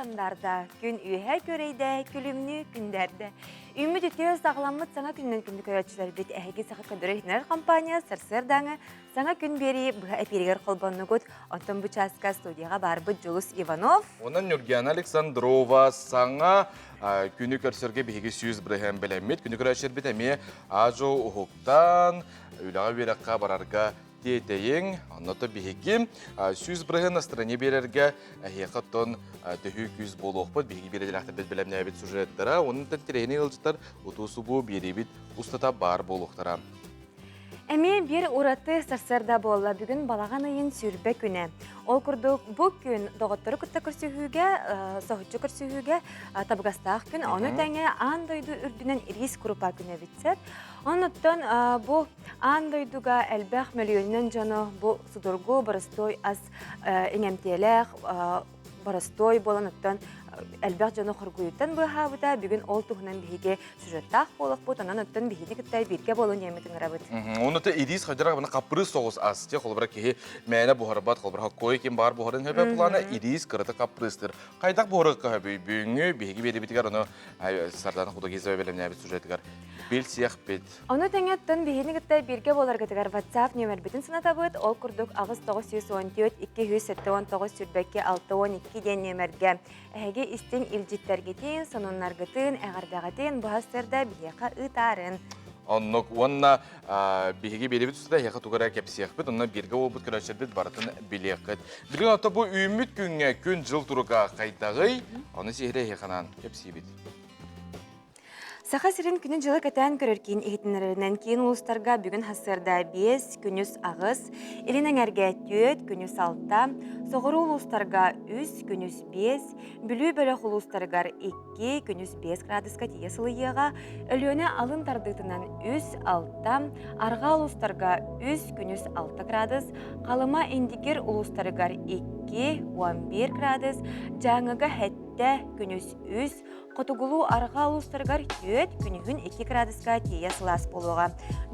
сандарда, күн үйе көрейді, күлімні күндерді. Үміт үтеу сағыламыт саңа күннен күнді көрәтшілер бет әйге сақы көндірігінер компания сырсырдаңы саңа күн бері бұға әперегер қолбанны көт онтын бұчасқа студияға барбы Жұлыс Иванов. Онан Нургияна Александрова саңа күні көрсерге бейге сүйіз біріген білемет. Күні көрәтшілер бет әме ажу ұхуқтан үйліға вераққа барарға Тетейін, аннаты бейгім, сүйіз бірігін астырыне берерге әйеқаттон төхі күз болу оқпыд, бейгі бередер ақты біз білемне әбет сюжеттара, оның тәнтерейіне ғылжыттар ұтусы бұ беребет ұстата бар болуқтара. Әме бір ұраты сарсарда болла бүгін балаған айын сүрбе күні. Ол күрдік бұл күн доғыттыры күтті күрсігіге, соғытчы күрсігіге табығастақ күн, оны тәңе андойды үрдінен рис күріпа күні бітсет. Онуттан бұл андойдуға әлбәқ мөліоннен жаны бұл сұдырғы барыстой аз еңемтелек барыстой боланыттан әлбәқ жаны құрғыйыттан бұға бүгін ол тұғынан бейге сюжеттақ болық бұд, онан өттен бейді күттай бірге болуын еметін ғырабыд. Онуты идис қадырақ бұны қапыры соғыз асты, қолыбыра кейі мәйіне бұғарбат, қолыбыра қой кен бар бұғарын хөбе бұланы идис қырыты қапырыстыр. Қайдақ бұғырық көбі бүйіңі бейге бері бітігер, оны сарданы құды кезі өбелеміне әбет сюжеттігер. Бел сияқ бет. Оны тәңеттен бейіне күттай бірге болар күтігер WhatsApp нөмір бітін сынатабыд, ол күрдік ағыз 914-279 сүрбәкке 612 ден нөмірге. Әге істен илжиттерге сонуннар гытын, әғардағатын бұғастырда бейеқа ұтарын. Онна бейге бері бет ұстада әйеқа тұғыра кәпсияқ бет, онна берге ол бұт көрәшер бет барытын білеқіт. Білген ата бұл үміт күнге күн жыл тұруға қайдағый, оны сейірі әйеқанан кәпсия бет. Саха сирин күнін жылы кәтән көріркен ехетінерінен кейін ұлыстарға бүгін хасырда 5, күнүс ағыз, елінен әрге 4, күнүс 6, соғыру ұлыстарға 3, күнүс 5, бүлі бөлік ұлыстарға 2, күнүс 5 градуска тие сылыйыға, өліөні алын тардықтынан 3, 6, арға ұлыстарға 3, күнүс 6 градус, қалыма индигер ұлыстарға 2, 11 градус, жаңыға хәтті күнүс 3, Қотуғылу арға ұлыстарғар 4, күнігін 2 градуска тие сылас болуға.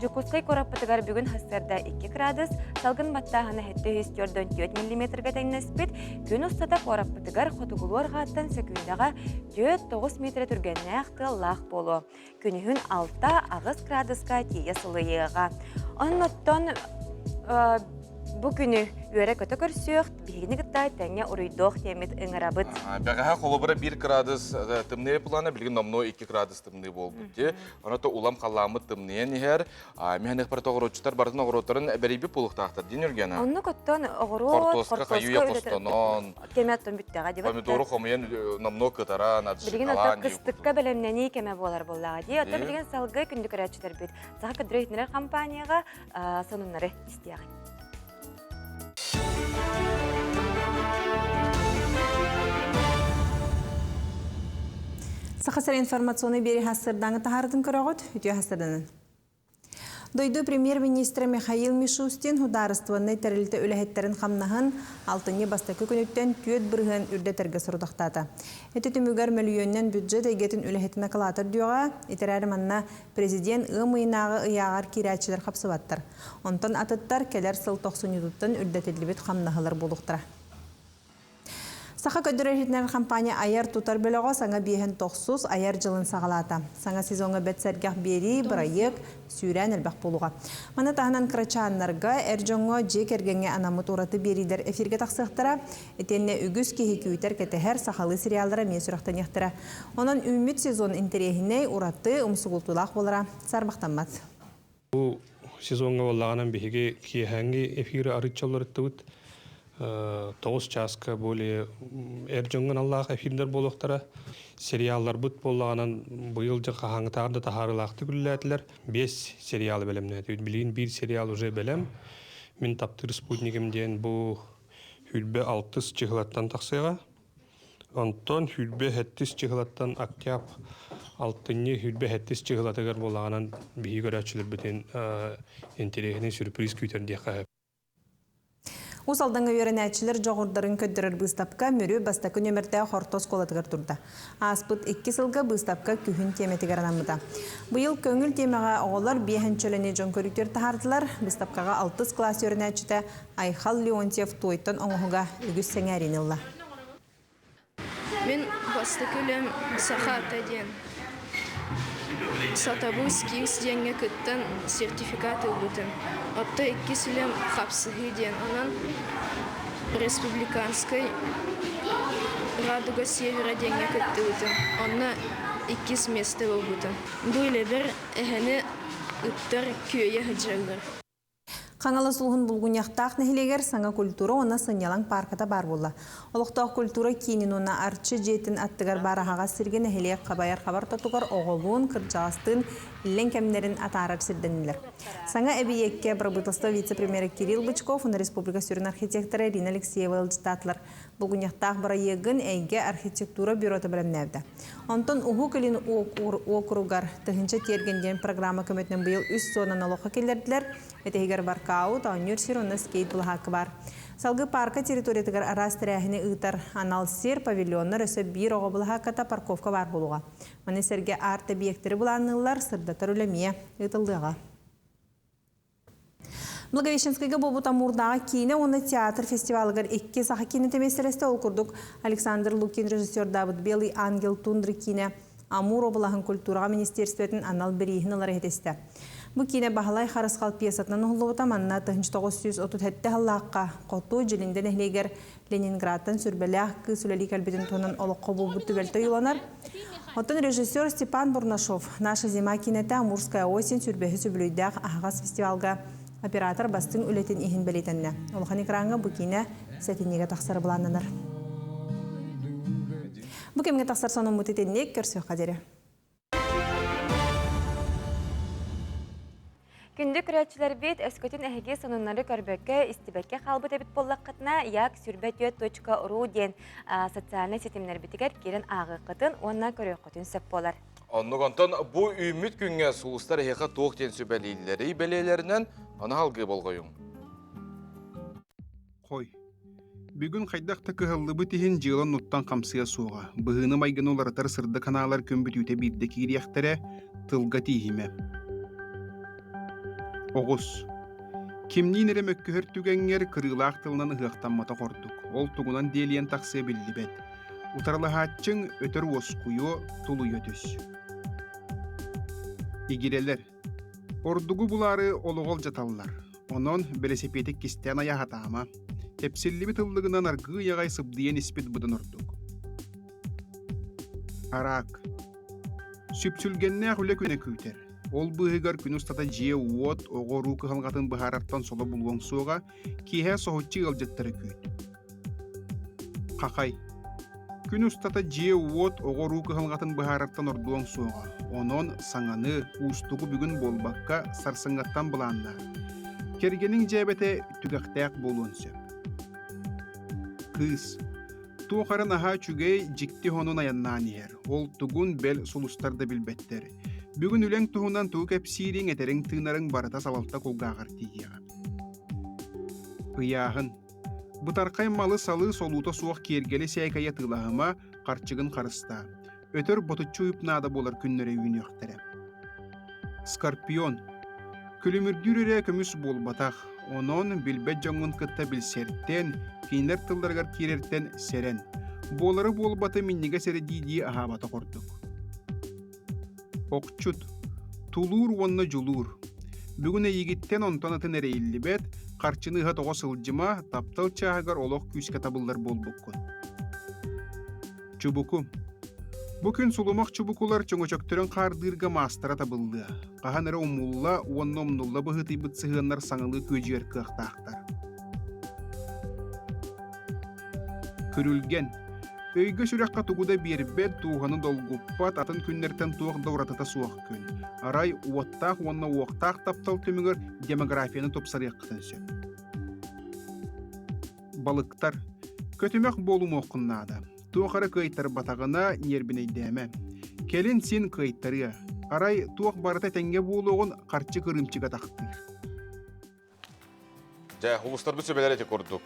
Жүкускай көраппытығар бүгін хастарда 2 градус, салғын баттағаны хетті 4 мм тәңнеспет, күн ұстада көраппытығар қотуғылу арғаттан сөкүйіндаға 4-9 метр түргенне ақты лақ болу. Күнігін 6 градуска тие сылыйыға. Оннаттан бұл күні үйері көті көрсіқ, бейгіні күттай тәңе ұрыйдоқ темет ұңырабыд. Бәғаға қолыбыра 1 градус тымны планы, білген номно 2 градус тымны бол бұдде. Оныты улам қаламы тымныен ехер. Механық партоғыр өтчітар бардың оғыротарын бәрейбі пұлықтақтар. Ден үргені? Оны көттен оғырот, қортосқа қайуя қостанон. Теметтен бүттіға деп. Помидоры қомыен номно күтаран, білген оты қыстыққа бәлемнені кеме болар болаға де. Оты білген салғы күнді көрәтшілер бет. Сақа көдіректінер компанияға сонынлары істияғын. Сақасар информационный бері хастырдаңы тахардың көріғыт, үтіе хастырданын. Дойду премьер-министр Михаил Мишустин хударыстыванный тәрілті өләхеттерін қамнағын алтыне бастакы күніттен түйет бірген үрдетерге сұрдықтады. Әті түмігер миллионнен бюджет әгетін өләхетіна қылатыр дүйоға, етірәрі манна президент ұмыйнағы ұяғар кирәтшілер қапсываттыр. Онтан атыттар келер сыл 90 юдуттан үрдетелібет қамнағылар болуқтыра. Саха көдірәжетінер компания аяр тутар бөліға саңа бейхен 9 аяр жылын сағалата. Саңа сезонға бәтсәргәқ бері, бірайық, сүйрән әлбәқ болуға. Мана тағынан қырачанларға әржонға жек әргенге анамыт ораты беридер эфирге тақсықтыра, етенне үгіз кейі күйтер кәтәхәр сақалы сериалдара мен сұрақтан ектіра. Онын үміт сезон интерегіне ораты ұмсығылтылақ болыра. Сарбақтанмат. Бұл сезонға олағанан бейге кейхәңге эфирі арытчалар өттігіт. 9 часка более эржоңган Аллах эфирдер болуқтара сериаллар бұт болғанан бұйыл жаққа хаңытағында тахарылақты күлләтілер 5 сериалы бәлемнәді. Білген 1 сериал уже бәлем. Мен таптыр спутникімден бұл хүлбе 6 чығылаттан тақсыға. Онтон хүлбе 7 чығылаттан октяб 6-ні хүлбе 7 чығылатығар болғанан бейі көрәтшілер бітен интерегіне сюрприз күйтерінде қағып. Усалдаңы өренәтчілер жоғырдарын көддірір бұстапқа мөрі бастақы нөмірді қортос қолатығыр тұрды. Аспыт 2 сылға бұстапқа күхін теметігер анамыда. Бұйыл көңіл темеға оғылар бейхін чөліне жон көріктер тағардылар. Бұстапқаға 6 класс өренәтчіті Айхал Леонтьев тойттан оңығыға үгіз сәңәрін ұлла. Мен басты көлем сахата ден. Сатабу скилс денге күттен сертификат ылбытын. Отта 2 сүлем хапсыгы ден. Анан республиканской Радуга Севера денге күтті бұтын. Онна 2 месте ылбытын. Бұл бір әхәні ыттар күйе хыджалар. Қаңалы сұлғын бұлғынияқтақ нәхілегер саңа культура оны сынялан парката бар болы. Олықтақ культура кейінін оны арчы жетін аттығар барахаға сірген нәхілег қабайар қабар тұтығар оғылуын, кірджағыстың ілен кәмінерін атарар сірденілер. Саңа әбейекке Брабытылста вице-премьері Кирилл Бычков, оны республика сөрін архитекторы Ирина Алексеева ылжытатылар. Бұлғынияқтақ бұра егін әйге архитектура бюроты білімнәвді. Онтон ұғы кілін оқыруғар тұхынша тергенден программа көметінің бұйыл үст зонан олыққа келдерділер. Әтегер баркаут, универсир оны скейт бұлғақы бар. Салғы парка территориятығар арас тірәхіне ұйтар аналсер павильонлар өсі бір оғы бұлғақата парковка бар болуға. Маны сәрге арты бейектері бұланылар сырдатар үлемие ұйтылдыға. Благовещенскайга болбута мурдағы кейіне оны театр фестивалығыр 2 сақа кейіне теместересті ол күрдік Александр Лукин режиссер Давыд Белый Ангел Тундры кейіне Амур обылағын культураға министерстветін анал бірейін олар етесті. Бұл кейіне бағалай қарысқал пьесатынан ұғылуыта манна 1937 халлаққа қоту жылінден әхлегер Ленинградтан сүрбеләқ күсілелі кәлбетін тонын олыққа болбұтты бәлті ұйланар. Оттан режиссер Степан Бурнашов «Наша зима» кейінеті Амурская осень сүрбәхі сүбілейдәқ ағас фестивалға оператор бастың үлетін ихін бәлетінні. Олған экранға бұл кейіне сәтінеге тақсары бұланыныр. Бұл кемге тақсар соның мұтетеннек көрсіқ қадері. Күнді күрәтшілер бет өскөтін әхеге сонынлары көрбөкке істібәкке қалбыт әбіт боллаққытына як сүрбәтүйет.ру ден социальный сетімлер бітігер керін ағы қытын, онна көрі қытын сөп болар. Оннығантан бұл үміт күнге сұлыстар әйеқа тоқтен сөбәлейлері бәлейлерінен ана халғы болғайың. Қой, бүгін қайдақта күхылды бұтығын жылын ұттан қамсыға суға. Бұғыны майгын оларытар сырды каналар көмбіт өте бірді кейрияқтары тылға тейхіме. Оғыз. Кемнен әрі мөккөхір түгәңер кырылақ тылынан ұғықтанмата қордық. Ол тұғынан делиен тақсы білді бәд. Утарлығатчың өтір осқуйо тұлы өтіс. Игерелер. Ордугу булары олуғол жаталлар. Онон белесепетік кистен аяғатама. Тепсілі тыллығынан арғы яғай сыбдыен іспет бұдын ордуг. Арақ. Сүпсүлгенне құлы көне күйтер. Ол бұғығар күн ұстата жие уот оғыру күхалғатын бұхараттан солы бұлуан суға кейе соғытчы ғалжеттері күйт. Қақай. Күн ұстата жие уот оғыру күхалғатын бұхараттан ордуан суға. Онон саңаны ұстығы бүгін болбаққа сарсыңғаттан бұланна. Кергенің жәбәті түгіқтәк болуын сөп. Кыз. Туғарын аға чүгей жікті хонын аяннан ер. Ол тұғын бәл сұлыстарды білбеттер. Бүгін үләң тұғынан тұғы кәпсирің әтерің тыңнарың барыта салалта қолғағыр тейгеға. Ұяғын. Бұтарқай малы салы солута суақ кергелі сәйкая тылағыма қарчығын қарыста. Өтір бұтытчы ұйыпнада болар күннері үйін өқтірі. Скорпион. Күлімірдүрірі көміс болбатақ. Онон білбет жоңын кытта білсерттен, кейнер тылдарғар керерттен серен. Болары болбаты миннеге сәрі дейдей ағабата қордық. Оқчут. Тулур онны жулур. Бүгін егіттен онтанатын әрейлі бет, қарчыны ғат оғы сылжыма таптал чағығар олық күйске табылдар болбыққын. Чубуку. Бүкін сұлымақ чубукулар чоңочоктөрін қардырға мастыра табылды. Қаған әрі умулла, онны омнулла бұғыты бұтсығынлар саңылы көжер қықтақтар. Күрілген. Өйгі сүрәққа тұғыда бербет туғаны долгуппат атын күннерттен туық дауратыта суақ күн. Арай уаттақ онны уақтақ таптал төмігір демографияны топсарық қытын сөп. Балықтар. Көтімек болум оқыннады. Туақары кайттар батағына нербінейдәмі. Келін сен кайттары. Арай туақ барыта тәнге болуғын қарчы кырымчыға тақтыр. Жа, ұлыстарды сөбелер әте көрдік.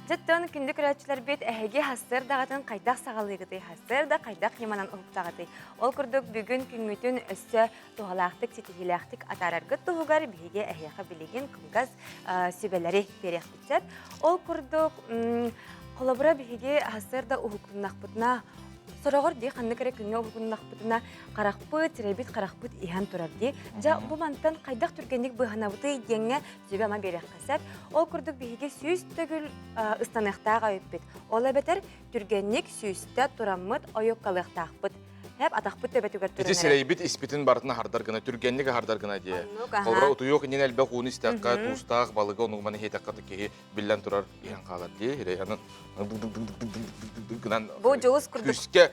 Жаттан күнді күрәтшілер бет әйге хастыр дағатын қайдақ сағалығыды, хастыр да қайдақ еманан ұлыптағыды. Ол күрдік бүгін күнгітін өссі туғалақтық, сетігіләқтік атарарғы тұғығар бейге әйеға білеген күнгаз сөбелері берек бітсет. Ол күрдік Холобура биһиги хасырда ухукуннахпытна Сорогор ди ханны керек күнгө ухукуннахпытна карахпыт, ребит карахпыт иһан турар ди. Жа бу мантан кайдак түргенник быханабыты деңге сөбе ама берек касап. Ол курдук биһиги сүүс төгүл ыстаныктаага өппүт. Ол эбетер түргенник сүүстә тураммыт ойок калыктаахпыт. Хеп атахпыт төбөтүгөр Ити түренер. сирейбит испитин бартына хардар гына, түргеннеге хардар гына дие. Оннук, аха. Холбара утуйок инен элбе кууну истакка, туустаак, балыга онугманы хейтакка тикеhi биллен турар иһан каалар дие. Хирей анын гынан Бу жолус курдук. күскә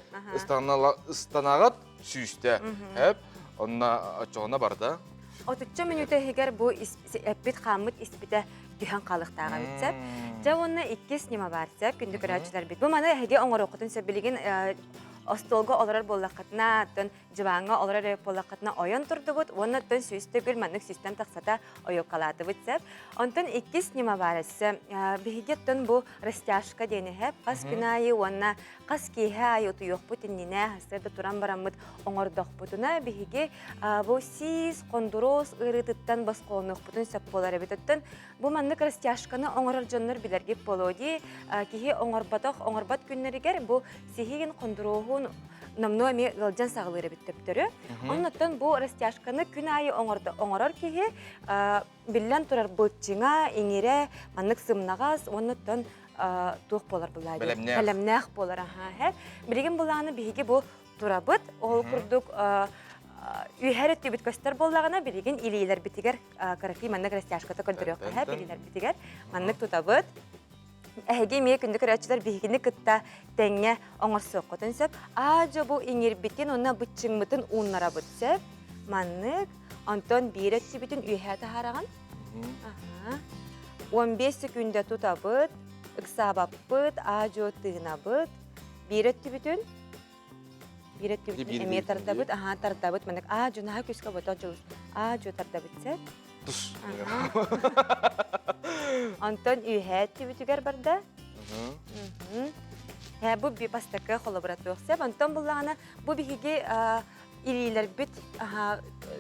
ыстанагат сүүстә. Хеп, онна ачоғына барда. Отучча минута хигер бу эппит хамыт испите түһән калыктаага үтсәп. Жа онна 2 снима барса, күндүк көрәчләр бит. Бу мана хеге оңор окутун сөбилеген остолго олорар боллакатна, тон жыбаңга олорар боллакатна оян турдубут, онна тон сүйстөгүл маннык систем таксата оёк калады бүтсәп. Онтон 2 снима барса, биһиге тон бу растяжка дене хеп, кас күнайы онна кас киһа ютуйок бутинне хасырда туран бараммыт оңордох бутуна биһиге бу сис кондурос ырытыттан басконук бутун сеп болар битеттен бу маннык растяжканы оңорор жоннор билерге болоди киһи оңорбат күннәригер бу сихиген кондурогун намно ми галжан сагылыры биттептөрү. Оннотон бу растяжканы күн айы оңорор киһи биллен турар бутчиңа иңире маннык сымнагас оннотон тух болар булайды. Калемнах болар аха. Билеген буланы биһиге бу турабыт ол курдук үйһәрет төбит көстөр боллагына билеген илейлер битигер карафи маннык растяжката көндөрөк. Билелер битигер маннык тутабыт. Әһеге мие күндүк көрәчләр биһигини кытта тәңгә оңорсоқ котын сөп. Ажа бу иңир битен онна бутчыңмытын уннара бутсып. Маннык Антон биретти бүтүн үйһәтә хараган. 15 секундда тутабыт, ыксабаппыт, ажо тыынабыт. Биретти бүтүн эме тартабыт, тартабыт. Маннык ажо наһа күскә бата жыл. Ажо тартабыт сөп. Антон үйһәтти бүтүгәр барда. Бу би пастакка холобратук сөп. Антон буллагына бу биһиге илилер бит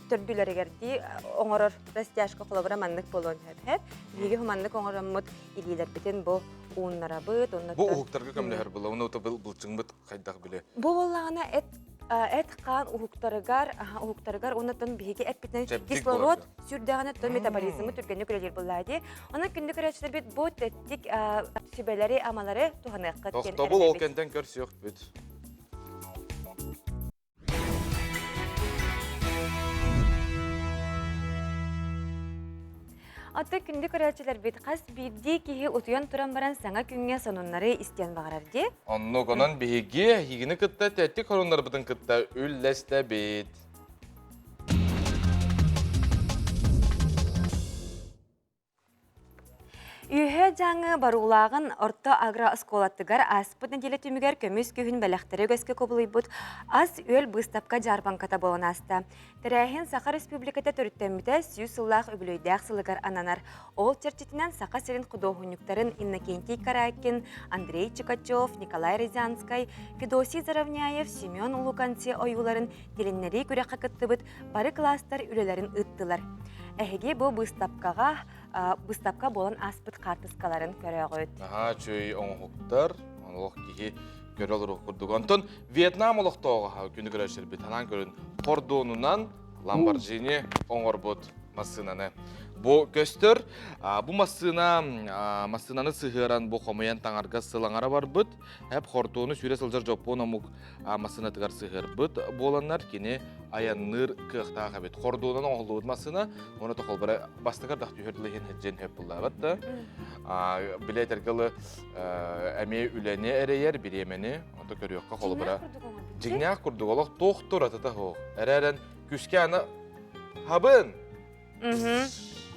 төрдүләргәрди оңорор растяжка холобра маннык болон хәп. Биһиге маннык оңороммыт илилер битен бу уннарабыт, оннан. Бу ухуктарга кемләр була? Уны ута булчыңбыт кайдак биле. Бу буллагына эт кан ухуктаргар оннан биһиге эт битен кислород сүрдәгәне тон метаболизмы түргәнне күрәләр булады. Аны күндүк көрәчләр бит бу теттик сүбәләре амалары туханыкка кен. Тохта бул ол кенден көрсөк бит. Аты күндүк көрәчләр бит кас бидди киһи утуян туран баран саңа күнгә сонуннары истен багарар ди. Онно гонан биһиге хигини кытта тәттик хороннар бутын кытта үлләстә бит. Үйе жаңы барулағын орта агра осколаттыгар аспыт неделе түмігер көміз күйін бәліқтері көске көбілей бұд аз өл бұстапқа жарбанката болын аста. Тәрәхін Сақа Республиката төріттеміті сүй сыллақ өбілөйдәқ сылығар ананар. Ол черчетінен Сақа серін құдоғынюктарын Иннокентий Каракин, Андрей Чикачев, Николай Резянскай, Федосий Заравняев, Семен Луканси ойуларын деленнері көрек қақытты бұд бары кластар үлелерін ұттылар. Әхеге бұл бұстапқа болын аспыт қартысқаларын көрі ғойд. Чөй оңғықтар, оңғық кейі көрі олыр оқырдық. Антон, Вьетнам олықтауға күні көрәшір бет. Анан көрін Кордонунан Ламборджини оңғыр бұд масынаны. Бу көстөр, бу масынаны сыгыран бу хомаян таңарға сылаңара бар бұд. Әп Кордону сүре сылжар жопуына мұқ масына тығар сыгыр бұд. Боланар кені аянныр кықтаға бет. Кордонан оңғылуыд масына, оны тоқыл бірі бастығар дақты үйірділеген хеджен хөп бұлда бәтті. Білет әргілі әме үләне әрейер біремені, оны көріоққа қолы бірі. Жигнақ күрдік олық тоқтыр атыта хоқ. Әрәрін күске аны хабын.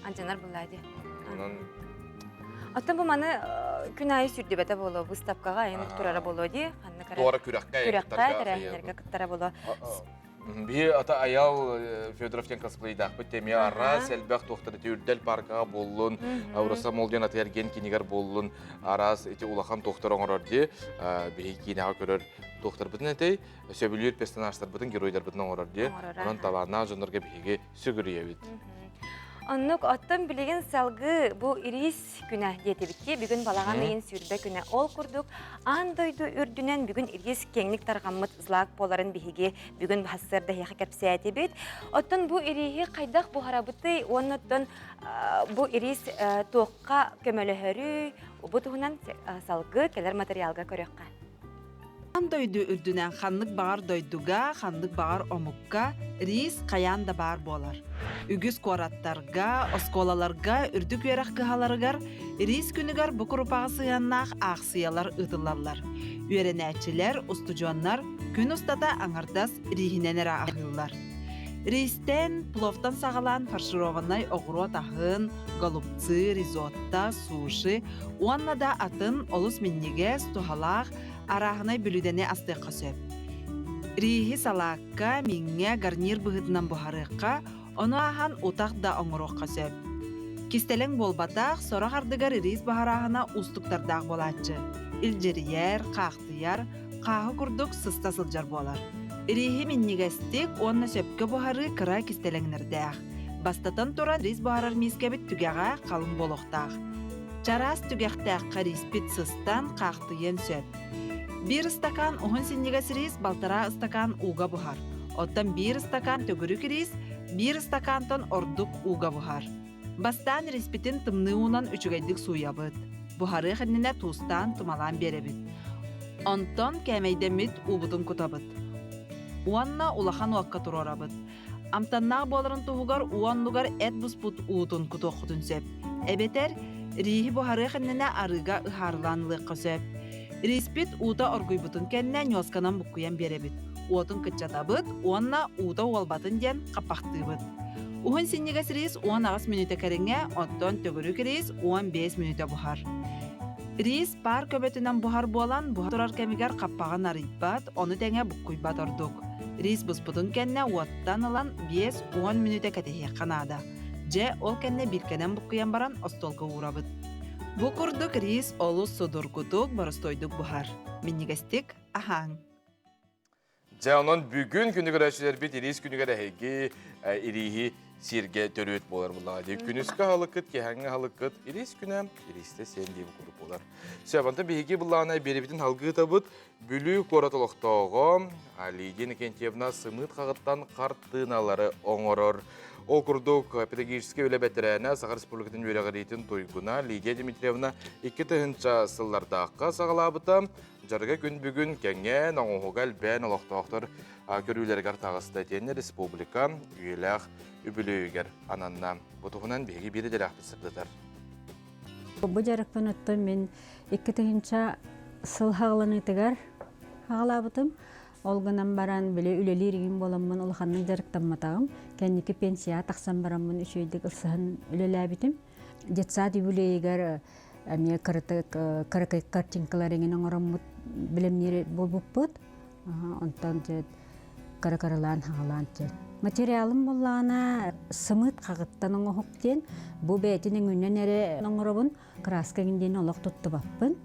Анжанар бұлайды. Аттан бұл маны күн айы сүрді бәті болу, бұстапқаға айынық тұрара болу де. Туара күрәққа тәрәхінерге күттара болу. Би ата аял Федоровтен косплейдақ бүттеме ара сәлбәқ тоқтары түрдәл паркаға болуын, аураса молден аты әрген кенегер болуын, арас әте улахан тоқтар оңырар де, бейі кейінеға көрір тоқтар бұтын әтей, сөбілер персонажтар бұтын, геройдар бұтын оңырар де, оның табағына жонларға бейге сүгірі ебет. Оннук оттон билеген салгы бу ирис күнә диетебитти бүгүн балаган ийин сүрбе күнә ол курдук андойду үрдүнен бүгүн ирис кеңник таргаммыт злак боларын биһиги бүгүн хассырда яха кепсәтебит. Оттон бу ирихи кайдак бу харабыты оннотон бу ирис тоққа көмөлөһөрү бу туһунан салгы келер материалга көрөккә. Дойду үрдүнен ханнык багар дойдуга, ханнык багар омукка, рис каян да бар болар. Үгүс кораттарга, осколаларга, үрдүк верах кыхаларыгар, рис күнүгар бу крупага сыяннах аксыялар ытылалар. Үйренәчилер, устужоннар күн устата аңардас рихиненер агыллар. Ристен, пловтан сагалан фаршированный огуро тахын, голубцы, ризотто, суши, уанна да атын олус миннеге стухалах, арахынай бүлүдене астыqqa сөп. Рихи салакка, минге гарнир быһытынан бухарыqqa, onu ахан утақ да оңыроққа сөп. Кистелең болбатақ, сора хардыгар рис бахарахына устуктардақ болачы. Илжерияр, қақтыяр, қағы күрдік сыста сылжар болар. Рихи миннигестик, онна сөпке бухары кыра кистелеңнердәқ. Бастатан туран рис бахарар мискебит түгеға қалын болуқтақ. Чарас түгектәққа риспит сыстан қақтыен сөп. 1 стакан оғын синнигес рис, балтара стакан уға бухар. Оттан 1 стакан төгірік рис, 1 стакантан ордук уға бухар. Бастан респитин тымны унан үчүгайдык суябыт. Бухары хэннине тустан тумалан беребит. Онтон кәмейдемит убутун кутабыт. Уанна улахан уакка турорабыт. Амтаннаа боларын туһугар уаннугар эт буспут уутун кутоқутун сөп. Эбетер, рихи бухары хэннине арыга ыхарланлыqqa сөп. Респит ута оргуйбутун кэнне нёсканан буккуян беребит. Уотун кытчатабыт, уанна ута уолбатын ден қапақтыбыт. Уһун синнигес рис 10 минута кәріңе, оттон төгірік рис 15 минута бухар. Рис пар көбетінен бухар болан, бухар турар кәмігер қаппаған арыйбат, оны тәңе буккуйбат ордук. Рис бұспутун кәнне уаттан алан 5-10 минута кәтехе қанада. Же ол кәнне біркенен буккуян баран остолға урабыт. Бу курдук рис олус судуркутук барыстойдук бухар. Миннигестик ахаң. Жаунон бүгүн күнүгөрөчүлөр бит ирис күнүгөрөһеги ирихи сирге төрөт болар булар. Күнүскө халыкыт, кехаңга халыкыт, ирис күнөм, иристе сен деп куруп болар. Сөбанта биги буллана беребитин халгы табыт, бүлү коратылыктоого, Лидия Кентьевна сымыт кагыттан картыналары оңорор. Ол курдук педагогический өлөбөтөрөөнө Сахар Республикатын өрөгөрөйтүн тойгуна Лидия Дмитриевна 2-тыгынча сыллардакка сагалабыта. Жарга күн бүгүн кеңе оңугал бен олоктоктор көрүүлөргөр тагысты тени республика үйлах үбүлөгөр ананна бутугунан беги бири деле акпысыктар. Бу жарыктан өттөн мен 2-тыгынча сыл хагаланыгар хагалабытым. Олгынан баран биле үлелиригин боламмын улханның жарыктан матагым. Кенники пенсия таксан бараммын үшөйдүк ылсыһын үлеләбитим. Жетсат үбүлөгөр Ами каракай картинкаларыңын оңороммут билемнери болбуппут. Онтан же каракаралан хагалан же. Материалым боллана сымыт кагыттан оңохуктен бу бетинин үннен эре оңоробун краскагинден олок туттубаппын.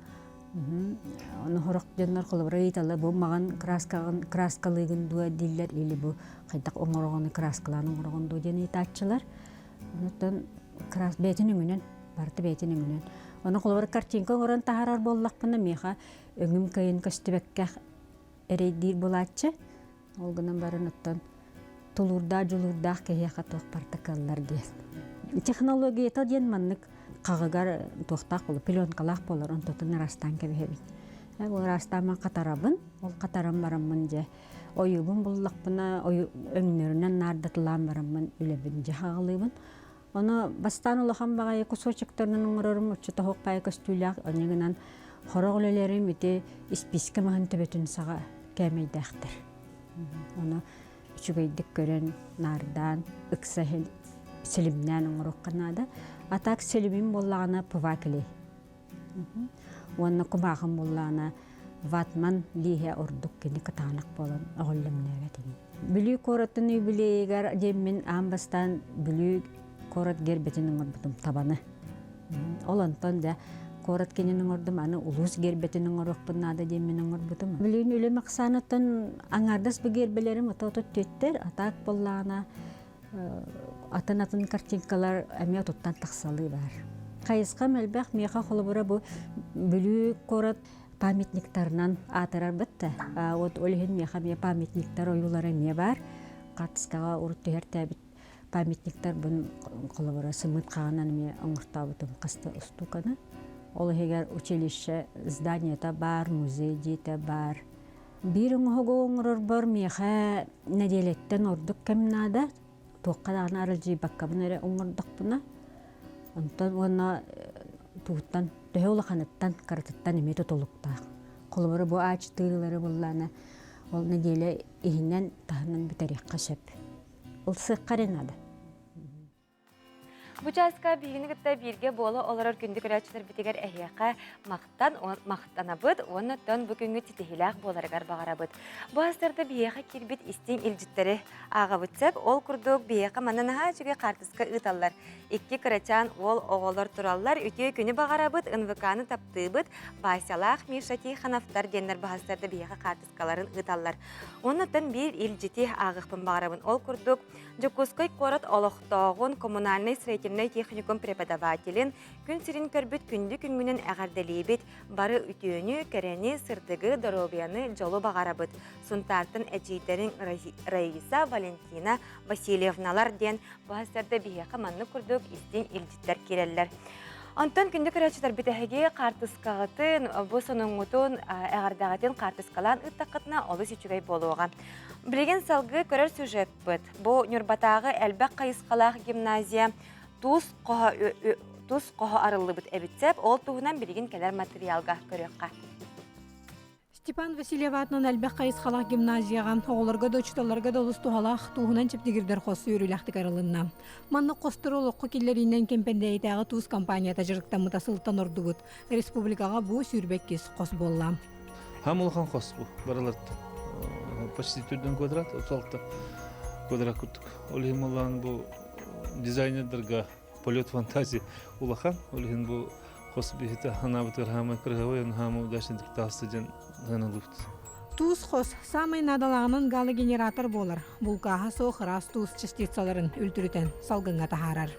Оны хорок жоннор колобрайталы бу маган краскалыгын дуа диллер или бу кайдак оңорогону краскаланын оңорогонду дени тачылар. Онтан крас бетинин үннен барты бетинин үннен Оны қолбар картинка оран тахарар боллақпына меха өңім кайын көстібекке әрейдер болатшы. Олғынан барын оттан тұлурда, жұлурда кәйеқа тоқ партакаллар дейін. Технология ета дейін маннық қағығар тоқтақ болу, пленкалақ болар, он тұтын растан кәбі. Ол растаман қатарабын, ол қатарам барамын же. Ойыбын боллақпына өңнерінен нардатылан барамын үлебін же қағылыбын. Оны бастан улахан бағай кусочектарынан оңырырым ұчыта хоқпай көстүләк, онегінен хорогылелерім өте исписке мағын төбетін саға кәмейдәқтір. Оны үчігейдік көрен нардан, үкса сілімнен оңырыққанады. Атак сілімін болағына пывакілі. Оны құмағын болағына ватман лихе ордық кені кытанық болын оғылымнәге теңін. Бүлі коратын үй білейгер деммен амбастан бүлі корат гербетинин ордум табаны. Олантон да корат кененин ордум аны улус гербетинин орукпунада деменин ордум. Билин үле максанатын аңардас бу гербелерим отот төттер атак боллана атын картинкалар әме туттан тақсалы бар. Қайысқа мәлбәқ меха холобура бу бүлі корат памятниктарынан атырар бітті. Вот олеген меха ме памятниктар оюлары ме бар. Қатысқаға ұрыттығар тәбіт памятниктар бұн холобура сымыт қағанан ме оңыртабытым қасты ұстуканы. Олегер училище зданиета бар, музей дейті бар. Бір оңғығығығыр бар меха нәделеттен ордық кәмінада. Тоққадағын арылжи баққабын әрі оңырдық бұна. Онтан оны туғыттан, дөйеулі қанаттан, қаратыттан еметі толықта. Қолыбыры бұл ач тыйлары болланы, ол неделі егінен тағынан бітәрек қашып. Ол сық қаренады. Бу часка бигини гытта бирге болу олар күндүк рачтар битигер эхяка мактанабыт, оннан бүгүнгү титихилак боларгар багарабыт. Бу астарда бияка кирбит истин илжиттери агабытсак, ол курдук бияка маннаха жүгө картыска ыталлар. Икки крачан ол оголор тураллар, үтө күнү багарабыт, НВКны таптыбыт, басялак Мишати ханафтар деннер бахастарда бияка картыскаларын ыталлар. Оннан бир илжити агыпын багарабын. Ол курдук Жокускай корот олохтогун коммунальный строительный техникум преподавателин күн сирин көрбүт күндү күнгүнен әгәрделейбит, бары үтөөнү, кәрәни, сырдыгы, доробияны жолу багарабыт. Сунтартын әчейтерин Раиса Валентина Васильевналар ден бахастарда бияка манны күрдүк истин илжиттер кереллер. Антон күндүк рачтар битеге картыскагытын, бу сонуңутун әгәрдәгәтен картыскалан ыттакытна олы сичүгәй болуга. Билеген салгы көрөр сюжет бит. Бу Нюрбатагы Әлбәк Кайыскалах гимназия туз кого арылы бит эбитсеп, ол тугунан билеген келер материалга көрөккә. Степан Васильев атынан Әлбәк Кайыскалах гимназияга оголорго дочталарга долус тухалах тугунан чептигирдер хосу үрүләхтик арылынна. Манны костыролокко киллеринен кемпендейтагы туз компанията жырыктан мутасылтан ордубут. Республикага бу сүрбеккис кос болла. Хамулхан кос бу бараларт. Почти түрден квадрат, 36 квадрат күттік. Олеген олан бұл дизайнердерға полет фантазия улахан. Олеген бұл қос бейті ханабытыр хамай кырғавай, хаму дашындық тастыден ғаналыпты. Туз хос самай надалағынан галы генератор болар. Булкаға соқырас туз частицаларын үлтірітен салғынға тахарар.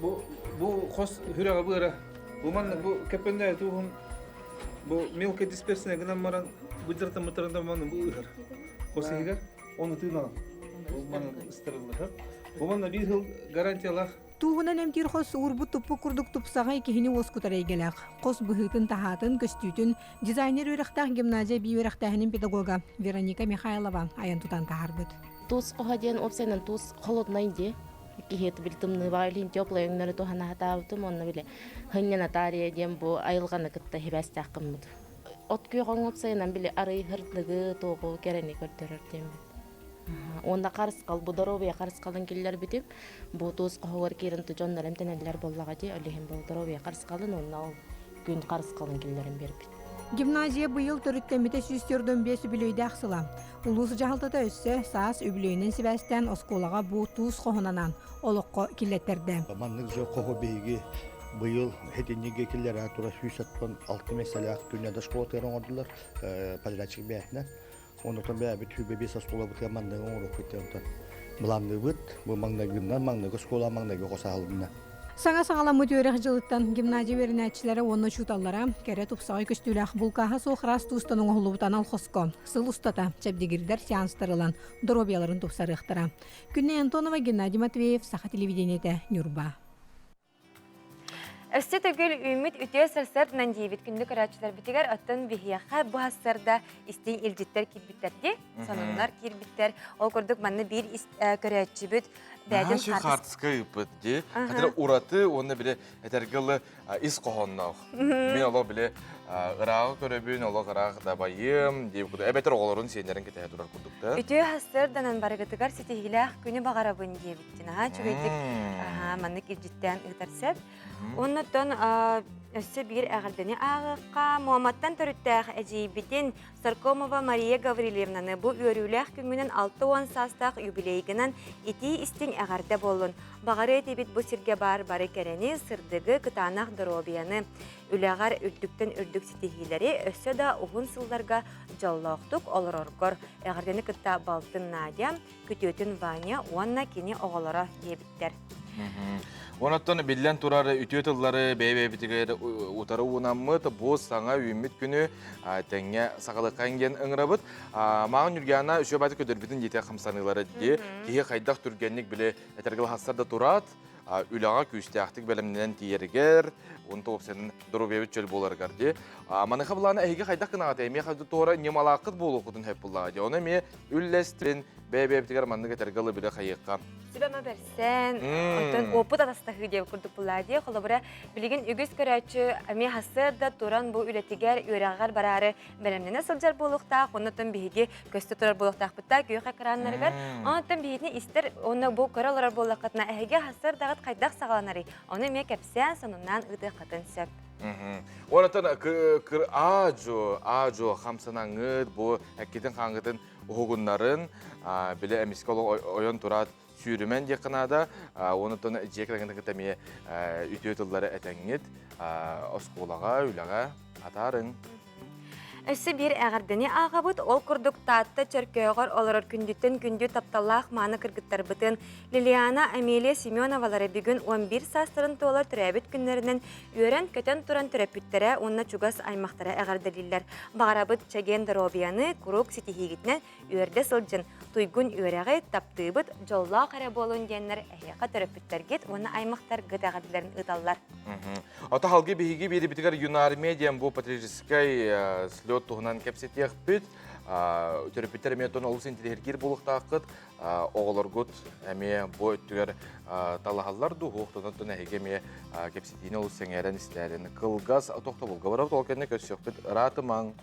Бұл қос хүрәға бұғыра. Бұл манны бұл кәпенде туғын бұл мелкой дисперсіне ғынан маран бұджарта мұтарында манны бұл ұғыр. Қосығығар, оны тыын алам. Бұл маңын ыстырылығы. Бұл маңна бір жыл гарантиялақ. Туғынан әмтер қос ұрбы тұппы күрдік тұпсаға екігіні оскутар әйгеләқ. Қос бұғытын тахатын, көстүйтін, дизайнер өріқтақ гимназия бей өріқтағының педагога Вероника Михайлова аян тұтан тахарбыд. Туз қоғаден опсайнан туз холоднайде. Кихеті білтімні бағылын теплай өңнері тухана хатабытым, оны біле хыннен атария дем бұл айылғаны кітті хебәсті аққымыды. От күйоған опсайнан біле арай хырдығы тоғы керені көрдерір дем. Онда қарысқал, бұл доробия қарысқалын келілер бітіп, бұл туз қоғыр керінті жондар әмтенелер боллаға де, өлігін бұл доробия қарысқалын, онна ол күн қарысқалын келілерін беріп. Гимназия бұйыл түріттеміте сүйістерден бесі білейді ақсыла. Улусы жағылтата өссе, саас өбілейінен сібәстен осколаға бұ туыз қоғынанан олыққа келеттерді. Манның жо қоғы бейгі бұйыл хетенеге келер атура сүйісаттан 6 меселек күнеді школатырын ордылар подрядчик бәйтінен. Онықтан бәбі түйбе бес оскола бұтқа манның оңырық бітті. Бұланды бұт, бұл маңнағынан маңнағы скола маңнағы қоса алдына. Саңа-саңала мүтөйрек жылыттан гимназия верінәтчілері оны чуталлара кәрі тұпсағай көстіләқ бұлқаға соқырас туыстаның оғылуытан алқоско. Сыл ұстата, чәбдегірдер сеанстарылан, дробияларын тұпсарықтыра. Күнне Антонова, Геннадий Матвеев, Саха телевидениеті, Нюрба. Өсте төгіл үміт үтеу сәрсәр нәндейбет күнді көрәтшілер бітігер аттын бігияқа бұл хастарда істен елжеттер кирбіттерде, санынлар кирбіттер. Ол көрдік манны бір көрәтші бүт бәдін қартысқа үпіт де. Қатыры ураты, оны біле әтергілі ис қоғаннау. Мен олы біле ұрағы көребін, олы ғырақ дабайым, дейіп күді. Әбәтір оғылырын сендерін кеті әдурар күрдікті. Үтеу хастарданан барығытығар сетігіләқ күні бағарабын дейбіттін. Чөгейтік манны елжеттен ұйтарсәп. Оннаттан Өссө бир әгәрдәне ағыққа Муамматтан төріттәғ әжейбітін Саркомова Мария Гаврилевнаны бұ өріләқ күнгінен 6-10 састақ юбилейгінен ити істің әгәрді болын. Бағары етебет бұ сірге бары кәрені сырдығы кытанақ дұробияны. Үләғар үрдіктен үрдік сетихилері өссө да ұғын сылдарға жаллақтық олар орғыр. Әгәрдәні кытта балтын Надя, күтөтін Ваня, уанна кені оғалара ебіттер. Онаттан билен турары үтөтыллары бәйбәбитигер утары унаммыт бу саңа үммит күнү тәңгә сагалыккан ген ыңрабыт. Маған үргәна үшө баты көдөрбитин жете хамсанылары ди. Кие кайдак түргәнник биле этергел хастарда турат. Үлага күстәхтик белемнән тиергер, онта опсенин дурубебит чөл боларгар ди. Маны хабланы әйге кайдак кына ата, ме хады тора немалакыт болу кудун хеп булла ди. Оны ме үлләстрин бәйбәбитигер манны этергел биле хайыкка. Сибәмә берсен, отын опыт атастағы деп күрдік бұлады. Қолыбыра білген үгіз көрәтші әме хасырда туран бұл үлетігер үйрағар барары бәлемнені сылжар болуқтақ, онытын бейге көсті тұрар болуқтақ бұтта күйіқ әкіранларығар. Онытын бейгіне істер, оны бұл көралар болуқатына әйге хасырдағыт қайдақ сағаланары. Оны ме кәпсен сонынан ұды қатын сөп. Онытын ажо хамсанаңыд бұл әккетін қаңғытын ұғынларын біле әмескалы ойын тұрат сүйрімен де қынада, онытын жекілігінің кітәме үтетілдері әтәңет, осколаға, үліға атарын. Өссі бір әғардыны ағабыт, ол күрдік татты чөркөғыр оларыр күндіттен күнді тапталлақ маны кіргіттар бұтын. Лилиана Амелия Семеновалары бүгін 11 састырын толар түрәбіт күнлерінен үйерен көтен тұран түрәпіттері онына чугас аймақтары әғардылылар. Бағарабыт чәген дұробияны күрік сетихигітінен үйерде сылжын. Туйгун үйерәғі таптыбыт жолла қара болуын денлер әйеқа түрәпіттергет, оны аймақтар гыт әғардыларын ұталар. Ата халғы бейгі бейді бітігер юнар медиям бұл патриотическай слет туғынан кәпсетек бүт. Түрәпіттер метон олыс интелергер болуқтақыт. Оғылар ғыт әме бұл өттігер талағалар дұғықтығын әйгеме кәпсетейін олыс сәңерін істерін. Қылғас тоқта бұл ғаварау толқенне көсек бүт ратымаң.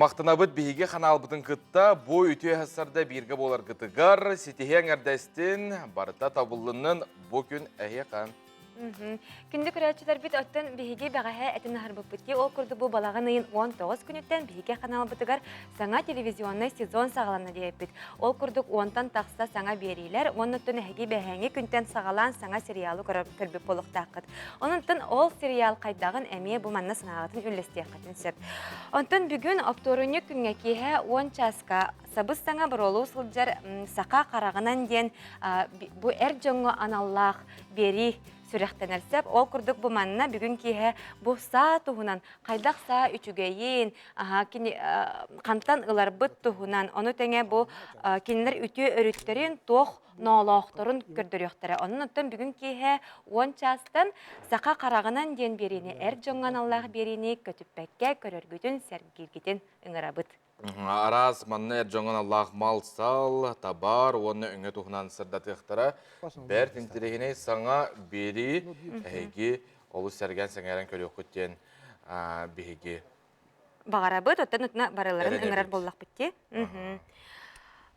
Мақтанабыт бейге қаналбытын күтті, бұл үтіе хасарда бірге болар күтігар, сетихен әрдәстін барыта табылының бұл күн әйеқан. Күнді күрәтшілер біт өттін бейге бәғәе әтін harбы бұтте, ол күрді бұл балағын айын 19 күніттен бейге қанал бұтығар саңа телевизионны сезон сағаланы дейіп біт. Ол күрдік 10-тан тақса саңа берейлер, оның түн әге бәхәңе күнтен сағалан саңа сериалы көрбіп болуқтақыд. Оның түн ол сериал қайдағын әме бұл манна сынағатын үлесте қатын сөп. Онтын бүгін опторыны күнге кейе 10 часқа сабыз саңа бір олу сылжар сақа қарағынан ден бұл әр жоңы аналлақ бері сүрәқтен әлсеп, ол күрдік бұл манына бүгін кейе бұл саа тұғынан, қайдақ саа үчігейін, қантан ұлар бұт тұғынан, оны тәңе бұл кенілер үті өріттерін тоқ ноолоқтырын көрдіріқтірі. Оның ұттын бүгін кейе 10 частан сақа қарағынан ден берені, әр жоңған Аллах берені көтіппәкке көріргітін сәргілгітін ұңырабыт. Арас манны әржоңын Аллах мал сал, табар, оны өңі тұғынан сырдаты ұқтыра. Бәр тінтірегіне саңа бері әйге олы сәрген сәңерін көлі өкіттен бейге. Бағарабыт, оттан ұтына барыларын ұңырар боллақ бітте.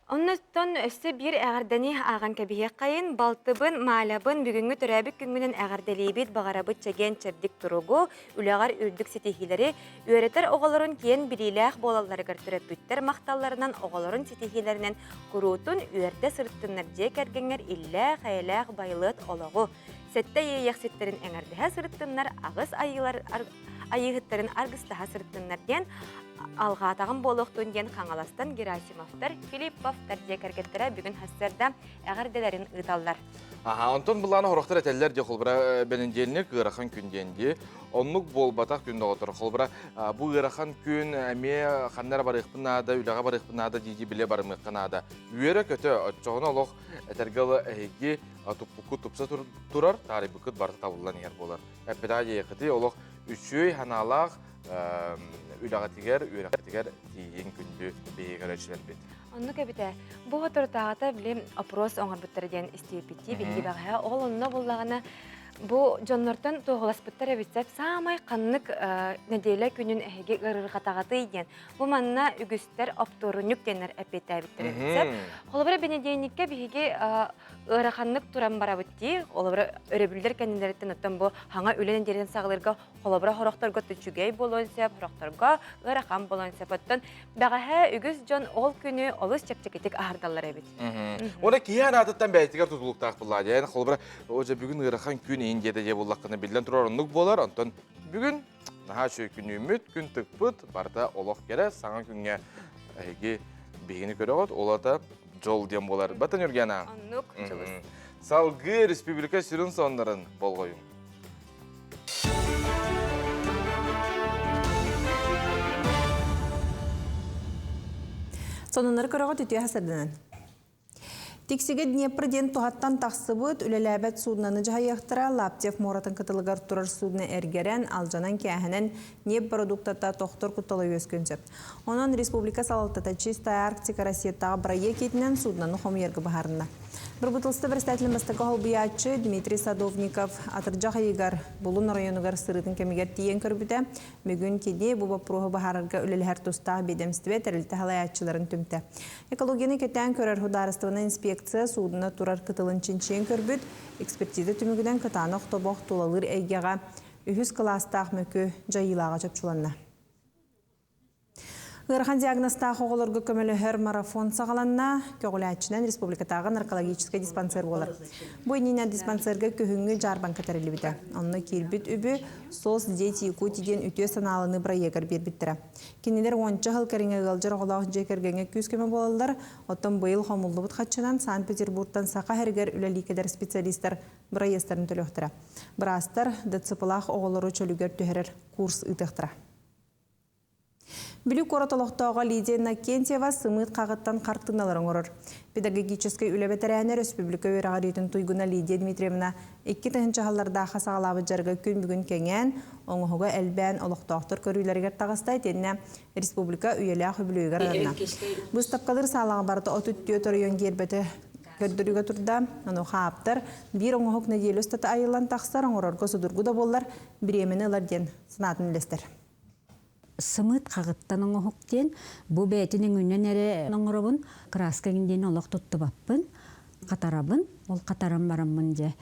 Онныстан өссі бір әғарданы аған кәбіге қайын, балтыбын, малабын бүгінгі түрәбік күнгінен әғардалейбет бағарабыт чәген чәрдік тұруғы, үләғар үрдік сетехилері, өретер оғаларын кейін білейләқ болаларығар түрәпіттер мақталарынан оғаларын сетехилерінен күрутын үйерде сұрттынлар жек әргенер иллә қайләқ байлыт олығы. Сәтті ейексеттерін әңірдіға сұрттынлар ағыз айығыттарын арғыстаға сұрттынлар ден алғатағын болуқтың ден қаңаластан Герасимовтар, Филипповтар декергеттері бүгін хастарда әғарделерін ұдалар. Онтон бұланы хорақтар әтәлілер де қолбыра бәлінделінік ғырақан күнденде. Онлық бол батақ күнді отыр. Қолбыра бұл ғырақан күн әме қаннар бар иқпынада, үліға бар иқпынада дейді біле бар мыққынада. Үйері көті отчоғын олық әтәргілі әйге тұппықы тұпса тұрар, тары бүкіт барты табылан ер болар. Әппедаға еқіті олық үшөй ханалақ үліғатігер, үйріғатігер дейін күнді бейгер өтшілер бет. Онны көбіті, бұл отыртағыта білем опрос оңар бұттары ден істейіпетті, бейгі бағая, ол онына болағына Бу жоннортон тоголаспыттар эбитсеп самай каннык неделе күнүн эһиге ырыргатагаты иген. Бу манна үгүстер опторунюк денер эпетебиттер эбитсеп. Холобра бенедейникке биһиге ыраханнык туран барабытти. Холобра өрөбүлдер кеннерден оттон бу хаңа үлен дерен сагылырга холобра хорохторго түчүгей болонсеп, хорохторго ырахан болонсеп оттон багаһа үгүс жон ол күнү олус чепчекетик ардаллар эбит. Ona kiyan atıttan bəytigar tutuluqtaq bular. Yani xolbara oca bugün ıraxan gün indiyede ye bullaqını bildən turarınlıq bolar. Ondan bugün naha şöy gün ümit, gün tıqpıt, barda oloq kere sana günge beyini körəqot, ola da jol diyen bolar. Batan Yürgena. Annuk жылыс. Salgı Respublika sürün sonların bol koyun. Сонунары көрөгөт үтүө хасырдынан. Тиксиге Днепрден тухаттан тақсыбыт үлеләбәт суднаны жайықтыра Лаптев Моратын кытылыгар турар судны әргерен алжанан кәхінен неп продуктата тоқтор күтталы өскөнсеп. Онын республика салалтата Чистая Арктика Россияттағы бірайе кетінен суднаны хомергі бағарында. Бір бұтылысты бірістәтілі мәстігі холбиятчы Дмитрий Садовников атыржақ айығар бұлын районығар сырытын кемегер тиен көрбіті мүгін кеде бұба пұрығы бағарырға үлелер тұстағы бедемстіве тәрілті халаятчыларын түмті. Экологияны кетен көрер хударыстығына инспекция судына турар кытылын чинчен көрбіт, экспертиза түмігіден кытаны ұқтобақ толалыр әйгеға үхіз кластақ мүкі жайылаға жапчуланна. Ғырхан диагностағы оғылырғы көмілі хөр марафон сағаланна көгіләтшінен республикатағы наркологический диспансер болар. Бойнина диспансерге көхіңгі жарбан катарылы біді. Онны келбіт үбі сос дети Якутиден үтө саналыны бірайегір бербіттірі. Кенелер 10 жыл кәріңе ғалжыр оғылағы жекергенге күз көмі болалар. Оттан бұйыл қомылды бұт қатшынан Санкт-Петербургтан сақа әргер үләлікедер специалистер бірайестарын төліқтірі. Бірастар дәтсіпылақ оғылыры чөлігер төхерер курс ұтықтыра. Бүлік ораталықтауға Лидия Накентьева сымыт қағыттан қартыналарын орыр. Педагогический үләбетәрәні республика өйраға рейтін туйгуна Лидия Дмитриевна 2 тағынчағаларда қасағалабы жарғы күн бүгін кәңен, оңығыға әлбән олықтақтыр көрілергер тағыстай теніне республика үйелі ақ өбілуігер арына. Бұз тапқалыр сағалаға барды 34 район кербеті көрдірігі тұрда, оны қааптар, бір оңығық неделі өстаты айылан тақсар оңырорғы сұдырғы да болар, біремені ларден сынатын үлестер. Сымыт қағыттан оңығықтен, бұл бәйтінің үнен әрі оңырабын, краскагінден олық тұтты баппын, қатарабын, ол қатарам барамын же.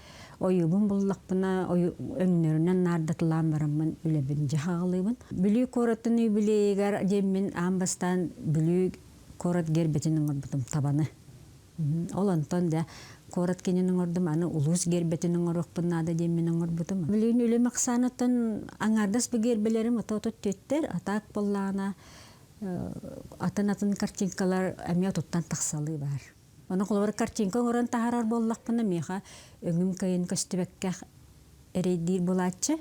Ойыбын бұллақпына, өңнерінен нардатылан барамын, үлебін же қағылыбын. Бүлі қоратын үй білейгер демін амбастан бүлі қорат гербетінің орбытым табаны. Ол антон да корат кененің ордым, аны улус гербетінің орықпынады демінің орбытым. Білейін үлі мақсанатын аңардас бұл гербелерім отот төттер, атақ боллағына атын картинкалар әме ототтан тақсалы бар. Оны қолабар картинка оран тағарар боллақпына меға өңім кайын көстібәкке әрейдейір болатшы.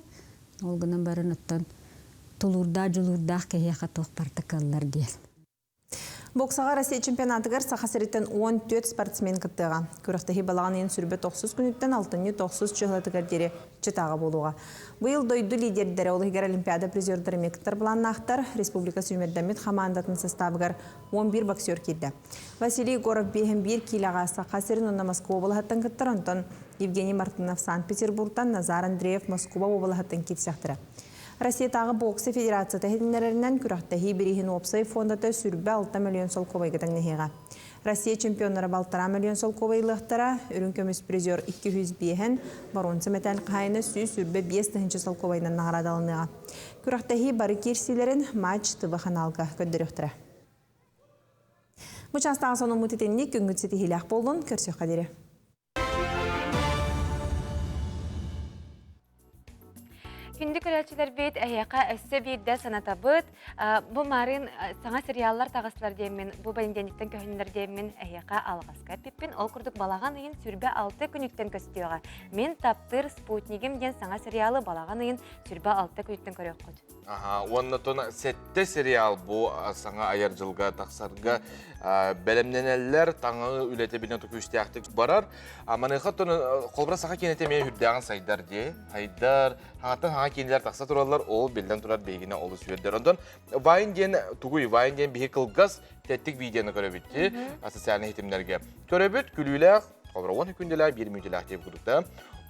Олғынан барын оттан тұлурда, жұлурдақ кәйеға тоқ партакаллар дейін. Боксаға Россия чемпионатығыр сақасыреттен 14 спортсмен кіттіға. Көріқтігі балаған ең сүрбе 90 күніттен 6-90 чығылатығыр дере чытаға болуға. Бұйыл дойды лидердері олығығар олимпиада призердері мектар бұлан ақтар Республика Сүймердамет командатын составығар 11 боксер келді. Василий Горов 1 килаға сақасырын онна Москва болағаттан кіттір, онтан Евгений Мартынов Санкт-Петербургтан, Назар Андреев Москва болағаттан кетсіқтірі. Россиятағы боксы федерация тәхедінлерінен күрақтағы бірігін опсай фондаты сүрбі 6 миллион сол ковайғыдан нехеға. Россия чемпионлары 1,5 миллион сол ковайлықтара, үрін көміс призер 200 бейхін, баронсы мәтәл қайыны сүрбі 5 сол ковайынан нағырадалыныға. Күрақтағы бары керсилерін матч тұбы қаналға көндіріқтірі. Мұчастағы соның мұтетеніне күнгітсеті хилақ болдың, көрсек қадері. Күнді көрәтшілер бейт әйеқа әсі бейді санатабыт. Бұл марын саңа сериаллар тағысылар деймін, бұл бәлінденіктен көхінлер деймін әйеқа алғасқа пеппін. Ол күрдік балаған үйін сүрбе 6 күніктен көстеуға. Мен таптыр спутнигім ден саңа сериалы балаған үйін сүрбе 6 күніктен көрек қод. Онна тона сетте сериал бұл саңа аяр жылға тақсарға бәлемненелер таңы үлеті білген түкі актік барар. Манайқа тоны қолбыра сақа кенетемей хүрдіған сайдар де. Хайдар, хаңаттан хаңа кенелер тақса тұралар, ол белден тұрар бейгіне олы сүйердер. Ондан вайын ден түгүй, вайын ден бейі қылғыз тәттік видеоны көрөбітті социальный хетімлерге. Көрөбіт күліләқ, қолбыра 10 күнделер, 1 мүнделер деп күдікті.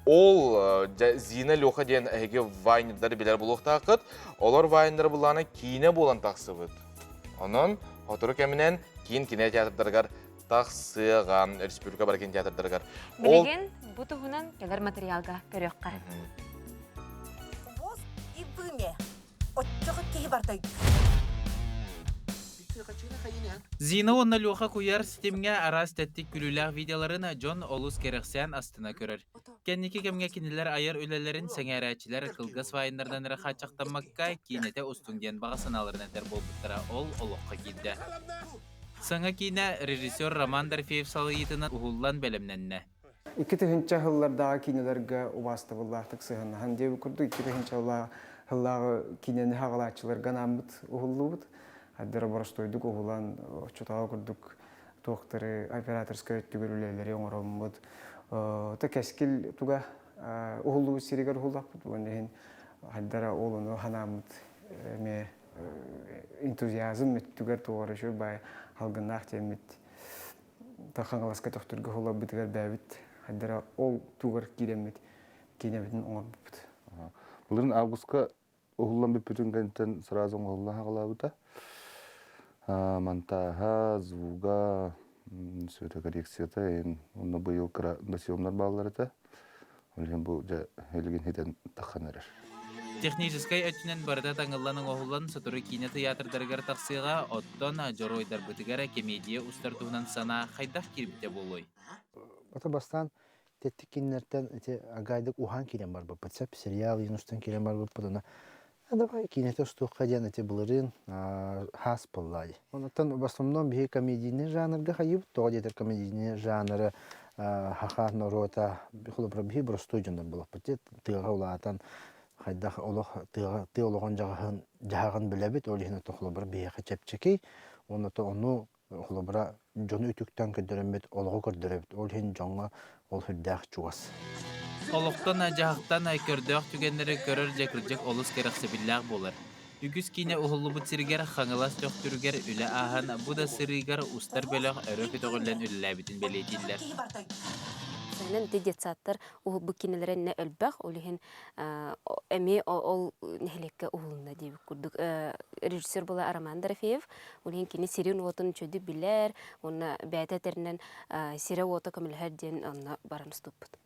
Ол зина лоха ден әге вайнердары білер болуқ тақыт, олар вайнер бұланы кейіне болан тақсыбыд. Onun отыру кәмінен кейін кине театрдаргар тақсыған, республика барген театрдаргар. Білеген бұ тұғынан келер материалға көріққа. Зина онна луха куяр системге арас тәттік күлілер видеоларын Джон Олус керексен астына көрір. Кеннеки кемге кинилер айыр үлелерін сәңәрәчілер қылғыс вайындардан рақат чақтамаққа кейнете ұстыңден бағасын алырын әтер болдықтыра ол олыққа келді. Саңа кейіне режиссер Роман Дорфеев салы етінің ұғылан бәлімненне. 2000 жылдардағы кинелерге убасты бұллақтық сығын. Хандебі күрді 2000 жылдағы кинені хағалатчыларға намыт ұғылы бұд. Әддері барыстойдық ұғылан чутаға күрдік тоқтыры операторская өттігірулелері оңырым бұд. Та кәскіл туға ұғылы сирегер ұғылақ бұд. Онын әддері олыны ханамыт энтузиазм өттігер тоғыры жүр бай халғынақ темет. Тақаңғаласқа тоқтырғы ұғылы бұдығар бәбіт. Әддері ол туғыр керемет кенеметін оңыр бұд. Бұлырын августқа ұғылан бүппетін кәнттен сыразың ұғылан хағыла бұда. Монтаға, звуға, сөйті коррекцията, оны бұйыл қыра съемнар бағалары. Олеген бұл әлген хеден таққан әрір. Техническай өтінен барда таңылланың оғылан сатыры кине театрдаргар тақсыға оттон жоройдар бұтығара комедия ұстартуынан сана қайдақ керіпте болой. Ота бастан теттік кинерден агайдық ухан келен бар бұппыт. Сәп сериал енустан келен бар бұппыдына. Давай кинете ұстуққа ден әте бұлырын хас боллады. Онықтан в основном бейі комедийный жанрға қайып, тоға детер комедийный жанры хақа норота бейі бір студияны болып бұтет. Тыға олағатан қайдақ ты олаған жағын біләбет, олығыны тоқылы бір бейі қачапчекей. Оныта оны олы бұра жоны үтіктен көдірімбет, олығы көрдірімбет, олығын жоңға ол хүрдәқ чуғас. Олықтан жағықтан көрдөк түгендері көрір жекіржек олыс керексе білләқ болыр. Үгіз кейіне ұғылы бұт сіргер қаңылас төқтүргер үлі ағын бұда сырыгар ұстар бөліқ өрі көтіғылен үліләбітін белетілдер. Сәнен дедет саттар бұл кенелерін не өлбәқ, олығын әме ол нәхілекке ұғылында дейбі күрдік. Режиссер бола Роман Дорфеев, олығын кені серен отын чөді білер, оны бәйт әтерінен сере оты көмілер ден барын ұстыппыд.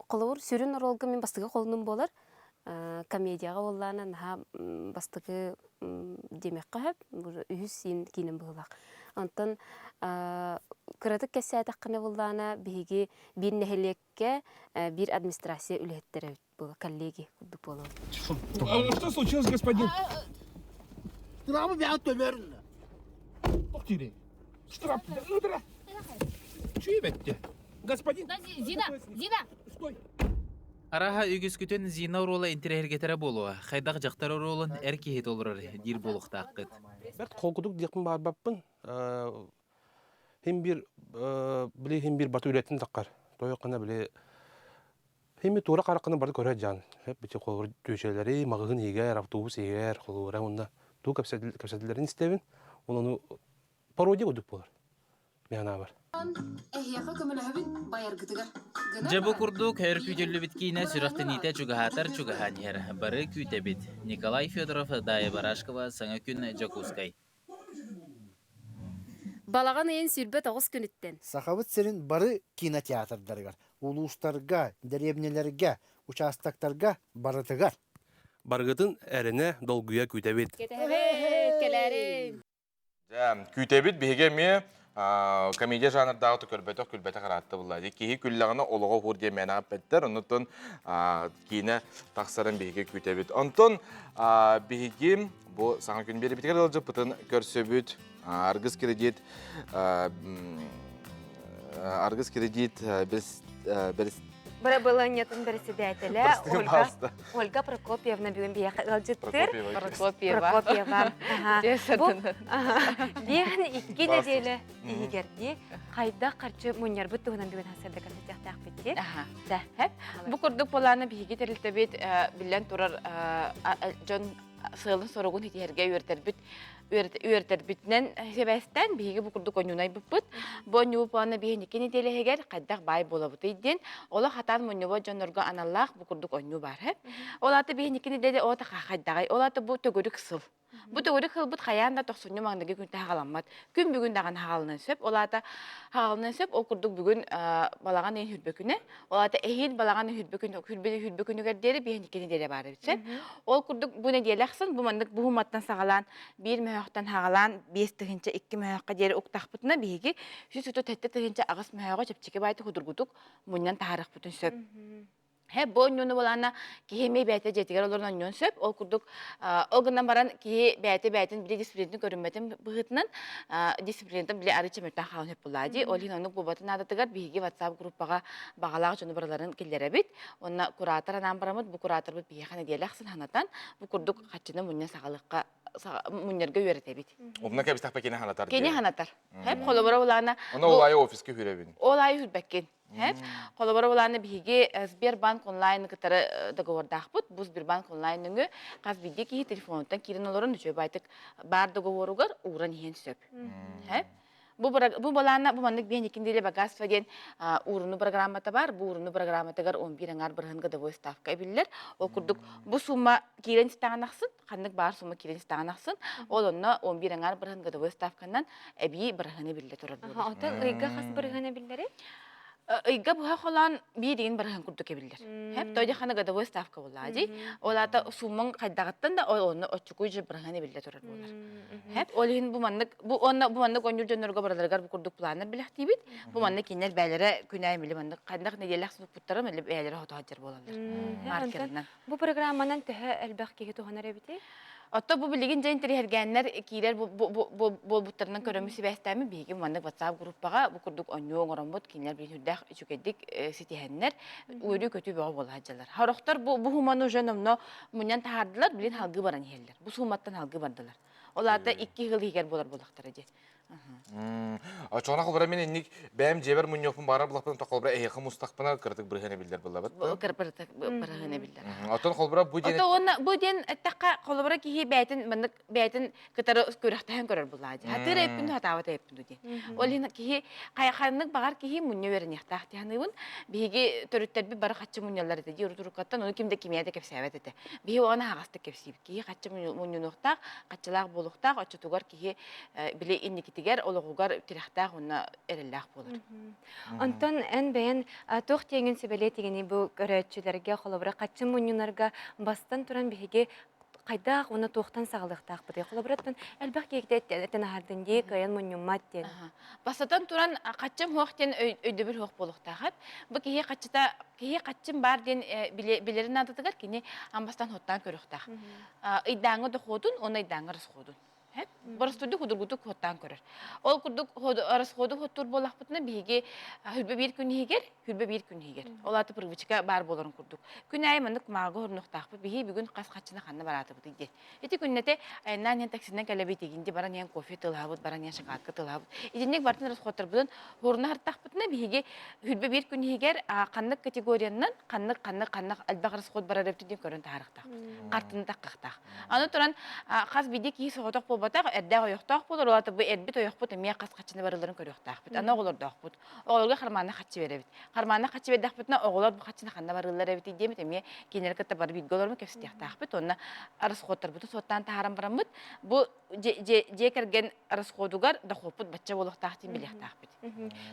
Қолауыр сүрін оролғы мен бастығы қолының болар. Комедияға олағынан бастығы демек қағып, үйіз сен кейінен болақ. Антон күрәтік кәсі әтіққіне болағына бігі бір нәхелекке бір администрация үлеттері болы, коллеги күрдік болу. Что случилось, господин? Тырамы бәғыт төмерін. Тоқтире. Штраф. Утра. Чүй бәтті? Господин? Зина! Стой! Араға үгіз күтін Зина оролы интерергетері болуы, қайдақ жақтар оролын әркейет олырыр, дир болуқта аққыт. Бәрт қолқыдық деқпін бар баппын. Хем бір бату үлетін таққар. Тойыққына біле... Хем тура қараққына барды көрәд жан. Біте қолғыр төшелері, мағығын егер, автобус егер, қолғыра онда. Ту көпсәділерін істебін. Оны пародия өдік болар. Мияна бар. Жабы күрдік әр күйтелі біткейіне сүріқті ниті чуғатар чуғахан ер. Бары күйті біт. Николай Федоров, Дайя Барашкова, саңа күн Джакускай. Балаған ең сүрбет оғыз күніттен. Сақабыт сірін бары кинотеатрдарғар, улуыстарға, дәребнелерге, участактарға барытығар. Барғытын әріне долгуя күйті біт. Күйтебит беге ме комедия жанрдағы күлбәті қаратты бұлады. Кейі күллағына олығы ғур демен аппеттер, ұнытын кейіне тақсарын беге күйтебит. Онтын беге бұл саңа күн бері біткер алжы бұтын көрсөбіт, арғыз кредит біз Бара была нетун председателя Ольга Прокопьевна бүгін бияқалжыттыр. Прокопьева. Биян икки неделе егерде қайда қарчы мұнер бұт тұғынан бүгін хасырды концертияқ бітті. Бұ күрдік боланы бігі терілті бет білен тұрар Джон сылын сорогун хитиерге үөртербитнен себестен биһиги бу курдук онюнай буппут. Бу онюбу пана биһиникини телехегер кайдак бай болабыт иден. Ола хатан монюбу жонорго аналлах бу курдук оню бар хеп. Олаты биһиникини деде ота кайдагай. Олаты бу төгөрүк сыл. Бу төгөрүк сыл бут хаянда токсуню маңдыгы күнтә хагаламмат. Күн бүгүн даган хагалынан сөп. Олата хагалынан сөп ол курдук бүгүн балаган ен хүрбөкүнө. Олата эхил балаган хүрбөкүнө хүрбөкүнөгөр дери биһиникини деде бар бит. Ол курдук бу не диелексин бу мандык бу хуматтан сагалан bir möhökten haгаlan 5 тыгынча 2 möhökка дери уктахпытына биги сүтүтө тетте тыгынча агыс möhöкө чепчеке байты худургутук муннан таарык бүтүн сөп. Hep bu oyunu bulana ki hemi beyte jetiger olurdan oyun söp ol kurduk o günden baran ki beytin bir disiplinini görünmedim bıhıtının disiplinini bile arıçı mütten halın hep buladı. Olin onu bu batın adı tıgar bilgi WhatsApp grupaga bağlağı şunu buraların killere bit. Onna kurator anambaramız bu kurator bu biyahane diyalaksin hanatan bu kurduk kaçını munnya sağlıkka munnerge öğretebit. Ondan kebistak pekine hanatar. Kene hanatar. Hep kolabora bulana. Ona olayı ofiske hürebin. Olayı hürbekin. Hep kolabora bulana bihigi Sberbank online kıtarı dogovordaqput. Bu Sberbank online'nı qaz bildi ki telefondan kirin olurun düşüyor baytık bar dogovorugar uğran yiyen söp. Hep bu balana bu mandık ben ikindiyle bagaz falan urunu programmata var. Bu urunu programmata gar 11 angar bırhınga da bu stavka bilirler. O kurduk bu summa kirin istanaksın. Kandık bar summa kirin istanaksın. Olonna 11 angar bırhınga da bu stavkandan ebi bırhını bilirler torar bulur. Aha, ota ıyga has bırhını bilirler. Iyga bu hakolan bir din bırhın kurduk ebilirler. Hep toyda kanı gada bu stavka bulladı. Olata summan kaydağıttan da onu açıkuyucu bırhını bilirler torar bulur. Hep olihin bu mandık onur jönörgü baralargar bu kurduk planlar bilek dibit. Bu mandık inler beylere günay mandık kandak ne diyelek sınıf puttarım eli beylere hoto hacer bolarlar. Markerinden. Bu programmanın tühe elbaq kegi tuğanar ebiti? Otta bu bilgin jayın teri hergenler kiler bu butlarından körömüsü bestemi bilgi mandık WhatsApp grupaga bu kurduk onyo ngoramot kinler bir hürdek çükedik sitihenler uyru kötü bağı bolacaklar. Haroktar bu humano janımno munyan tahardılar bilin halgı baran yerler. Bu sumattan halgı bardılar. Olar da 2 yıl higer bolar bolaktar ece. Çoğuna kılbıra men enlik bäm jeber munyokun bara bulakpın toqolbıra eýeqi mustaqpına kırdık bırhını bildir bullabıt. Kırpırdık bırhını bildir. Oton kılbıra bu den bu den ettaqqa kılbıra ki bätin kıtarı körəktähen görür bulladı. Hatır epin hatavat epin dudi. Olin ki qayxanlık bagar ki munyo verin yaxtahtihanыбын bigi törütler bir bara qaççı munyalar dedi. Yurturukattan onu kimde kimiyede kep sebet ete. Bihi ona haqasты kepsip ki qaççı munyonukta qaççılaq boluqta qaçtugar ki bile innikitiger oluğugar tirahtaq ona erellaq bolur. Ondan en beğen toq tengin sebele tegini bu görötçülerge kolabra qaççı munyonlarga bastan turan bihige qaydaq onu toqtan sağlıqtaq bide kolabrattan elbaq kegde eten hardın diye kayan munyonmat den. Basatan turan qaççım hoqten öydü bir hoq boluqtaq. Bu ki qaççım bar den bilerin adıdıgar kini ambastan hottan körüqtaq. İddağı da xodun ona iddağı rız xodun. Hep barastudi hudurgutuk hottan körür. Ol kurduk aras hodu hotur bolaqpıtına bihige hülbe bir gün higer. Olatı pırvıçıka bar boların kurduk. Günay mandık mağı hornuqtaqpı bihi bugün qas qaçına xanna baratı bıdı ide. Eti günnete aynan yan taksinden kalabi tegindi baran yan kofe tılhabıt, baran yan şakatka tılhabıt. İdinnek bartın aras hotur budun horuna hartaqpıtına bihige hülbe bir gün higer qanlık kategoriyandan qanlık albaq aras hod bararıptı diye körün tarıqtaq. Qartını taqaqtaq. Anu turan qas bidik ki soğutuq bolbataq erdaq oyoqtaq bolur. Olatı bu erbit oyoqput emiye qas qaçını barıların körüqtaq bit. Ana oğulur daqput. Oğulga qarmanına qaçı verebit. Qarmanına qaçı verdaqputna oğular bu qaçını xanna barılar ebit diyemit emiye genel kata barı bit golormu kepsitiyaqtaq bit. Onna aras xotar butu sottan taharam baramut. Bu jekergen aras xodugar da xoput batça boluqtaq tin biliqtaq bit.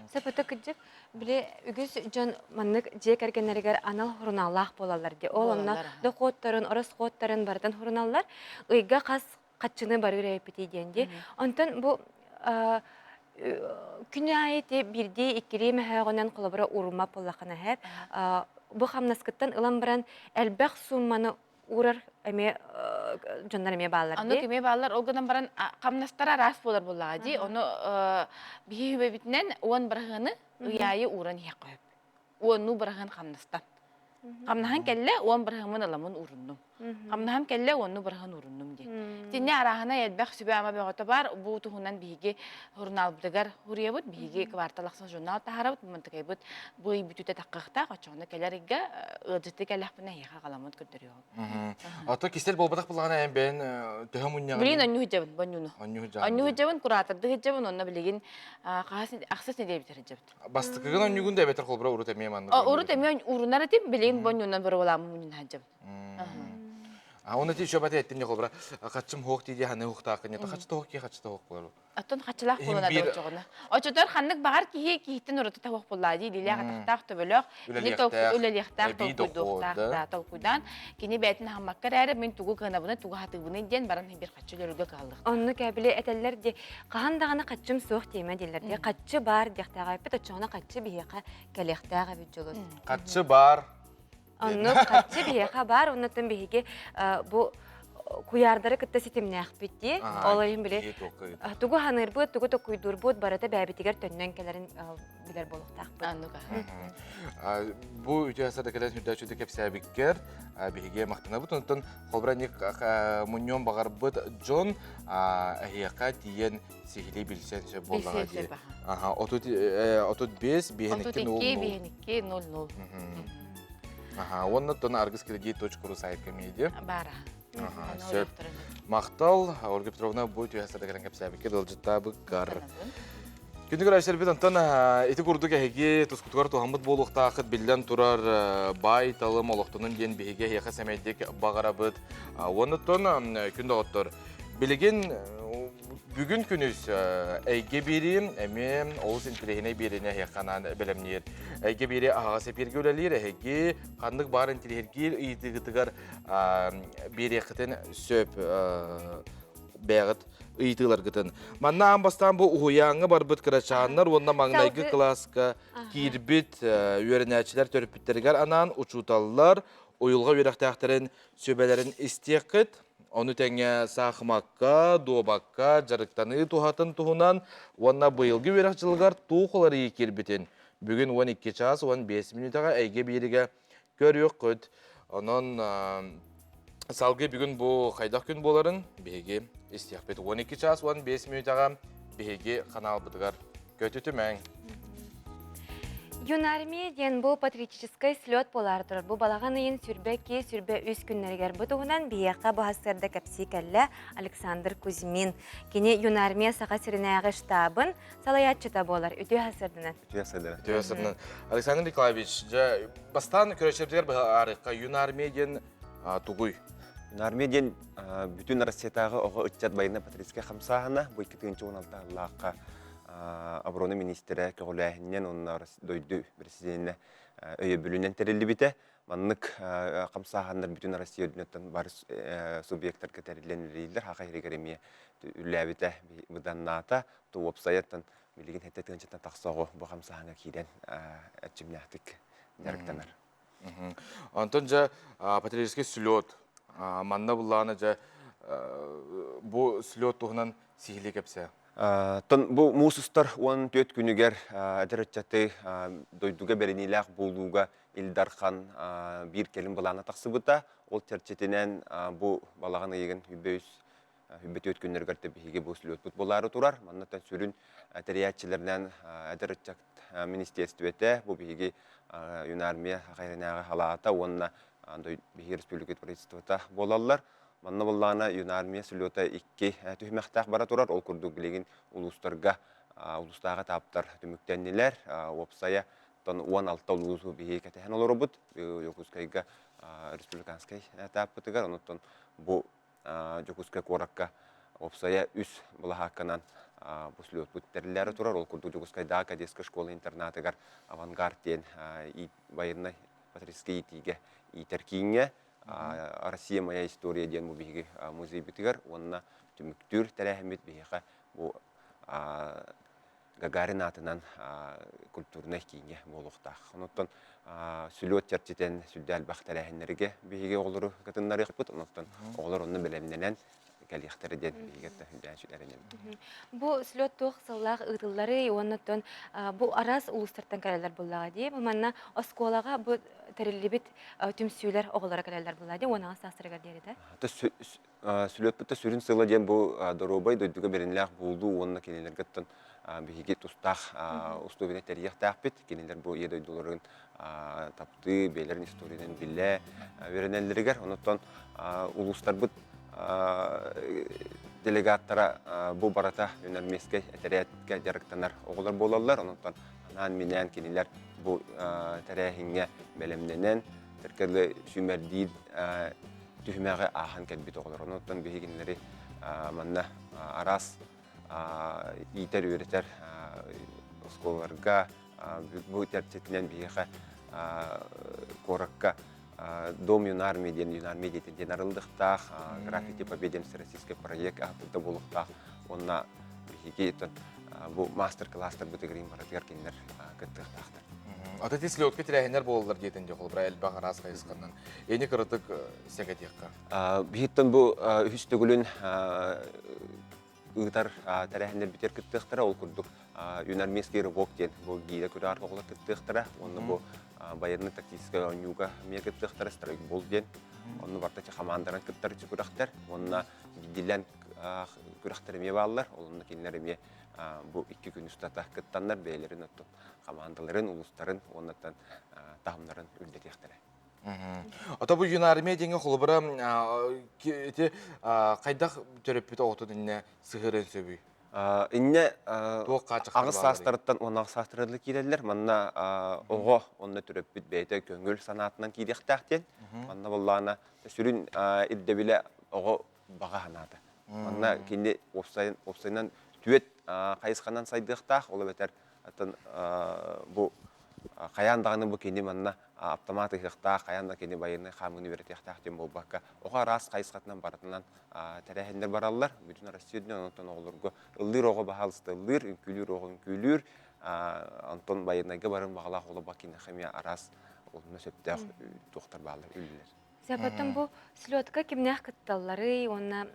Sepeta kıcık bile ügüs jon manlık jekergenlerger anal hurnallah bolalar de. Olonna da xotların aras xotların bardan hurnallar ıyga qas qaçını barı repeti dendi. Ondan bu günayeti birde ikili mehağınan kolabara urma pollaqana hep. Bu xamnaskıttan ılan baran elbaq summanı uğrar eme jonlar eme bağlar de. Anu kime bağlar o günden baran xamnastara ras bolar bolladı. Onu bihi hübe bitinen on barağını uyayı uğran hep. Onu barağın xamnastan. Qamnahan kelle on bırhımın alamın urunum. Qamnahan kelle onu bırhın urunum diye. Tinne arahana yedbek sübe ama beğota var bu tuhunan bihigi hurnal bıdıgar huriye bud bihigi kvartalaksan jurnal taharabut mantıkay bud bu bütüte takkıqta qaçona keleriga ıcıtı kellah buna yaha qalamut gönderiyor. Ата кистел болбатак булгана эм бен төһөмүнняга. Bilin anyu hijabın banyunu. Anyu hijabın kuratırdı hijabın onna biligin aksas ne diye bitir hijabın. Бастыкыгын оннюгун да бетер холбура урут эмие манны. Урут эми урунар тип билин бanyунан bir olam munun hijabın. Оны ти шөбәтә әйттем не холбура. Качым хок диде ханы хокта кыны. Качты хок ки качты хок булар. Атын качылак булана да чогына. Очотор ханнык багар ки китен урут та хок булла ди диле гатактак төбөлөк. Ни ток үлелехтак толкудуктак толкудан кини бетин хаммаккар әрі мен тугу кына буна тугу хаты буны ден баран бир качылырга калдык. Онны кәбиле этеллер ди кахандаганы качым суох тиме дилер ди. Качы бар дихтага пет очона качы бияка келехтага биджолос. Качы бар. Онны качы бияка бар, оннотон биһиги бу куярдары кытта ситимнәх битти. Олайын биле. Тугу ханырбы, тугу токуйдурбут барата бәбитигер төннән келерин билер болуктак. Аннуга. Бу үтәсәдә келән хүдәчүдә кепсәбиккер, биһиге мактана бу тонтон холбраник муньон багарбыт Джон әһияка диен сихили билсән сөй булган ди. Отут 5 биһенеке 00. Онны тона argis.ru сайтка мейде. Бара. Сөп. Мақтал, Ольга Петровна бу үтәсәдә келән кепсәбиккер дылжыта быккар. Күндүгөр айшарбет антан эти курдук эһиги тускутугар тухамыт болуқта ақыт билден турар бай талым олоқтунун ден биһиге яха сәмәйдек бағарабыт. Онуттон күндө оттор. Билеген бүгүн күнүс әйге бири, әме олус интелегіне бирине яқанан білемнер. Әйге бири ағаға сәперге өлелер, әйге қандық бар интелегергер үйдігітігар бири қытын сөп бәғыт ыйтылар гытын. Манна амбастан бу уяңы барбыт кырачаннар, онна маңнайгы класска кирбит үйренәчилер төрөпүттергер анан учуталлар ойылга үйрәктәхтерин сөбелерин истекит. Оны тәңе сахмакка, добакка, жарыктаны тухатын тухунан, онна быйылгы үйрәкчылыгар тухулары кирбитин. Бүгүн 12 час 15 минутага әйге бириге көрүк көт. Онон салгы бүгүн бу кайдак күн боларын биһиги истиякбет 12 час 15 минутага биһиги канал бытыгар көтүтүмәң. Юнармия ден бу патриотический слет болар турар. Бу балаган ыйын сүрбе үз күннәргәр бутугунан бияка бахасырда кәпси кәллә Александр Кузьмин. Кини Юнармия сака сиренәгы штабын салаятчыта болар. Үтө хасырдынан. Александр Николаевич, бастан көрәчәптер арыкка Юнармия ден тугуй. Юнармия ден бүтүн Россиятагы ого ытчат байына патриотический хамсаһына бу 2016 лакка обороны министрі көгіләһінен онна дойду президентіне өйе бүлінен тәрелі біті. Маннык қамсағандар бүтін Россия өдінеттен бар субъекттар кәтәрілен рейдер, хақа ерегеремия үләбіті бұдан ната, тұу опсаяттан білеген әттетіген жеттен тақсауғы бұл қамсағанға кейден әтчімнәқтік нәріктанар. Антон жа патриотический слет, манна бұллағына жа бұл слет тұғынан сихилі кәпсі? Бұл мұсыстар он төт күнігер әдірітчаты дойдуға бәрінеләқ болуға илдархан бір келім бұлана тақсы бұта. Ол терчетінен бұл балаған еген хүббет өт күнергерді бігі бұл сүлі өтбұт болары тұрар. Маннаттан сүрін әдіриятчілерінен әдірітчат министерстветі бұл бігі Юнармия қайрынағы халата онына бігі республикет правительствота болалар. Манна боллана Юнармия сүлөта 2 түймәктәк бара турар, ол күрдүк билеген улустарга, улустага таптар түмүктәннеләр, опсая тон 16 улусу бие кәтәһен олар бут, Йокускайга республиканскай таппытыгар, онтон бу Йокускай коракка опсая үс булахакканан бу сүлөт буттерләре турар, ол күрдүк Йокускайда кадетская школа-интернатыгар авангард ден байырнай патриотический итиге итеркиңе Россия моя история ден бу биги музей битигер, онна түмүктүр тәрәхмет бига бу Гагарин атынан культурный кийинге болуктак. Онтон сүлөт чарчетен сүлдәл бактарәһеннәргә биге олору кытыннары кыпыт, онтон олор онны белемнән кәлихтер ден бигетте хүндәшүләренә. Бу слет тух саллах ытыллары оннотон бу арас улустартан калалар буллага ди. Бу манна осколага бу терилибит түмсүләр оголара калалар буллага ди. Онага састырга дире да. Та сүлөппүтэ сүрүн сыла ден бу доробай дойдуга беренләх булду онна кенелергеттен биги тустах устубине терих тахпит кенелер бу еде долларын тапты белерин историяден билле беренеллергер онотон улустар бут делегаттара бу барата юнармеске этеретке жарыктанар оголар болалар онотон анан менен кенелер бу тарихиңе белемненен теркеле сүмердид түһмәгә ахан кәлбит оголар онотон бигиннәре манна арас итер үретер сколларга бу тәртиптән бигә коракка дом юнармия ден арылдыктах граффити победен российский проект атында булыктах онна биги бу мастер класстар бутыгрин баратыр киндер кыттыктахтар. Ата тислеотка тирәһеннәр булалар дигән ди хол бирә элбә гарас кайысканнан. Эне кырытык сәгәтеккә. Биһиттен бу үстүгүлүн ытар тәрәһеннәр битер кыттыктара ул курдук юнармейский рывок ден бу гиде күрәр оглы кыттыктара онны бу военный тактическая онюга мегаттыктара стройк бол ден онны бартача командаран кыттар чүкүрәхтер онна бидилен күрәхтер ме баллар олны кинләреме бу 2 күн үстәтә кыттаннар бәйләрен оттып командаларын улустарын оннан тахымнарын үлдәтәхтәре. Ата бу юнармия деңе холбара эти кайдах төрөпүт оту дине сыгырын сөбүй. Инне агыс састырыттан онак састырылы киделер. Манна ого онны төрөпүт бәйте көңүл санатынан кидехтәхтен. Манна буллана сүрүн иддебиле ого бага ханаты. Манна кинде опсайнан түет кайысканан сайдыктах олы бетер атын бу каяндагыны бу кинде манна автомат ихта каянда кинде байыны хамыны беретехтах дем болбакка ога рас кайыскатынан баратынан тарихендер бараллар бүтүн Россияден онтон оглорго ылдыр ого бахалысты ылдыр күлүр ого күлүр антон байынага барын багала олы бакина хемия арас олны сөптөх токтор баалар үллер. Сәбәттән бу слетка кимнәх кытталлары, онна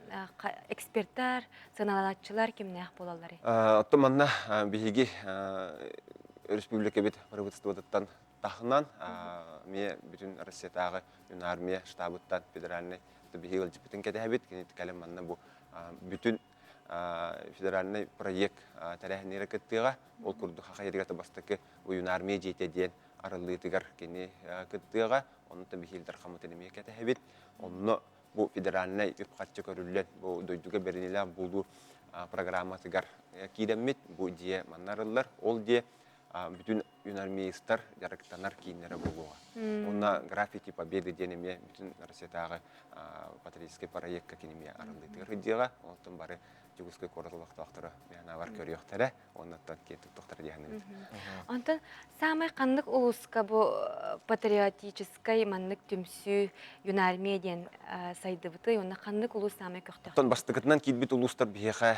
эксперттар, саналатчылар кимнәх булалары. Оттоманна биһиги республика бит правительстводан тахынан ме бүтүн Россиядагы армия штабыттан федеральный биһигил жипитин кетебит кенет калеманна бу бүтүн федеральный проект тарихинере кеттига ол курду хакайрыгата бастыкы бу армия жетеден арылыйтыгар кене кеттига онта бихилдер хамытын ме кетебит онно бу федеральный үпкатчы көрүлгөн бу дойдуга беренилер булду программасыгар кидеммит бу дие маннарылар ол дие бүтүн юнармейстер жарыктанар кийиннере болуга. Онна граффити победы денеме бүтүн Россиядагы патриотический проектка кинеме арылдыйтыгар дига онтон бары жүгүскө кордулактактары мена бар көрүктөрө оннан кетип токтор дегенем. Антон самый кандык улуска бу патриотический маннык түмсү юнармия ден сайдыбыты онна кандык улус самый көктө. Тон бастыгытынан китбит улустар бихе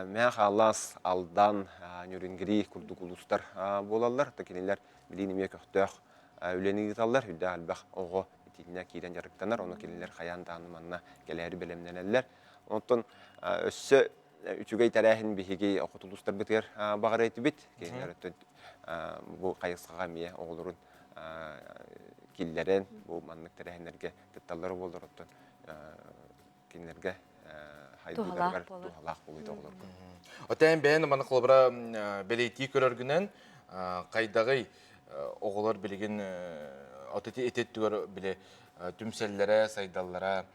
мен халас алдан Нюрингери курдук улустар болалар текенелер билинеме көктөх үлени гиталлар хүдә албах ого тине киден жарыктанар оны келелер хаяндааны манна келери белемненелер. Онтон өссө үчүгей тарихин биһиги окутулустар битер багар этибит кенелер бу кайыскага мие оголорун киллерен бу маннык тарихинерге кытталлары болдор оттон кинерге хайдууларга тухалак болуйду оголор. Отен бен мана холбара белейти көрөргүнөн кайдагы оголор билген отети этеттүгөр биле түмселлере сайдаллара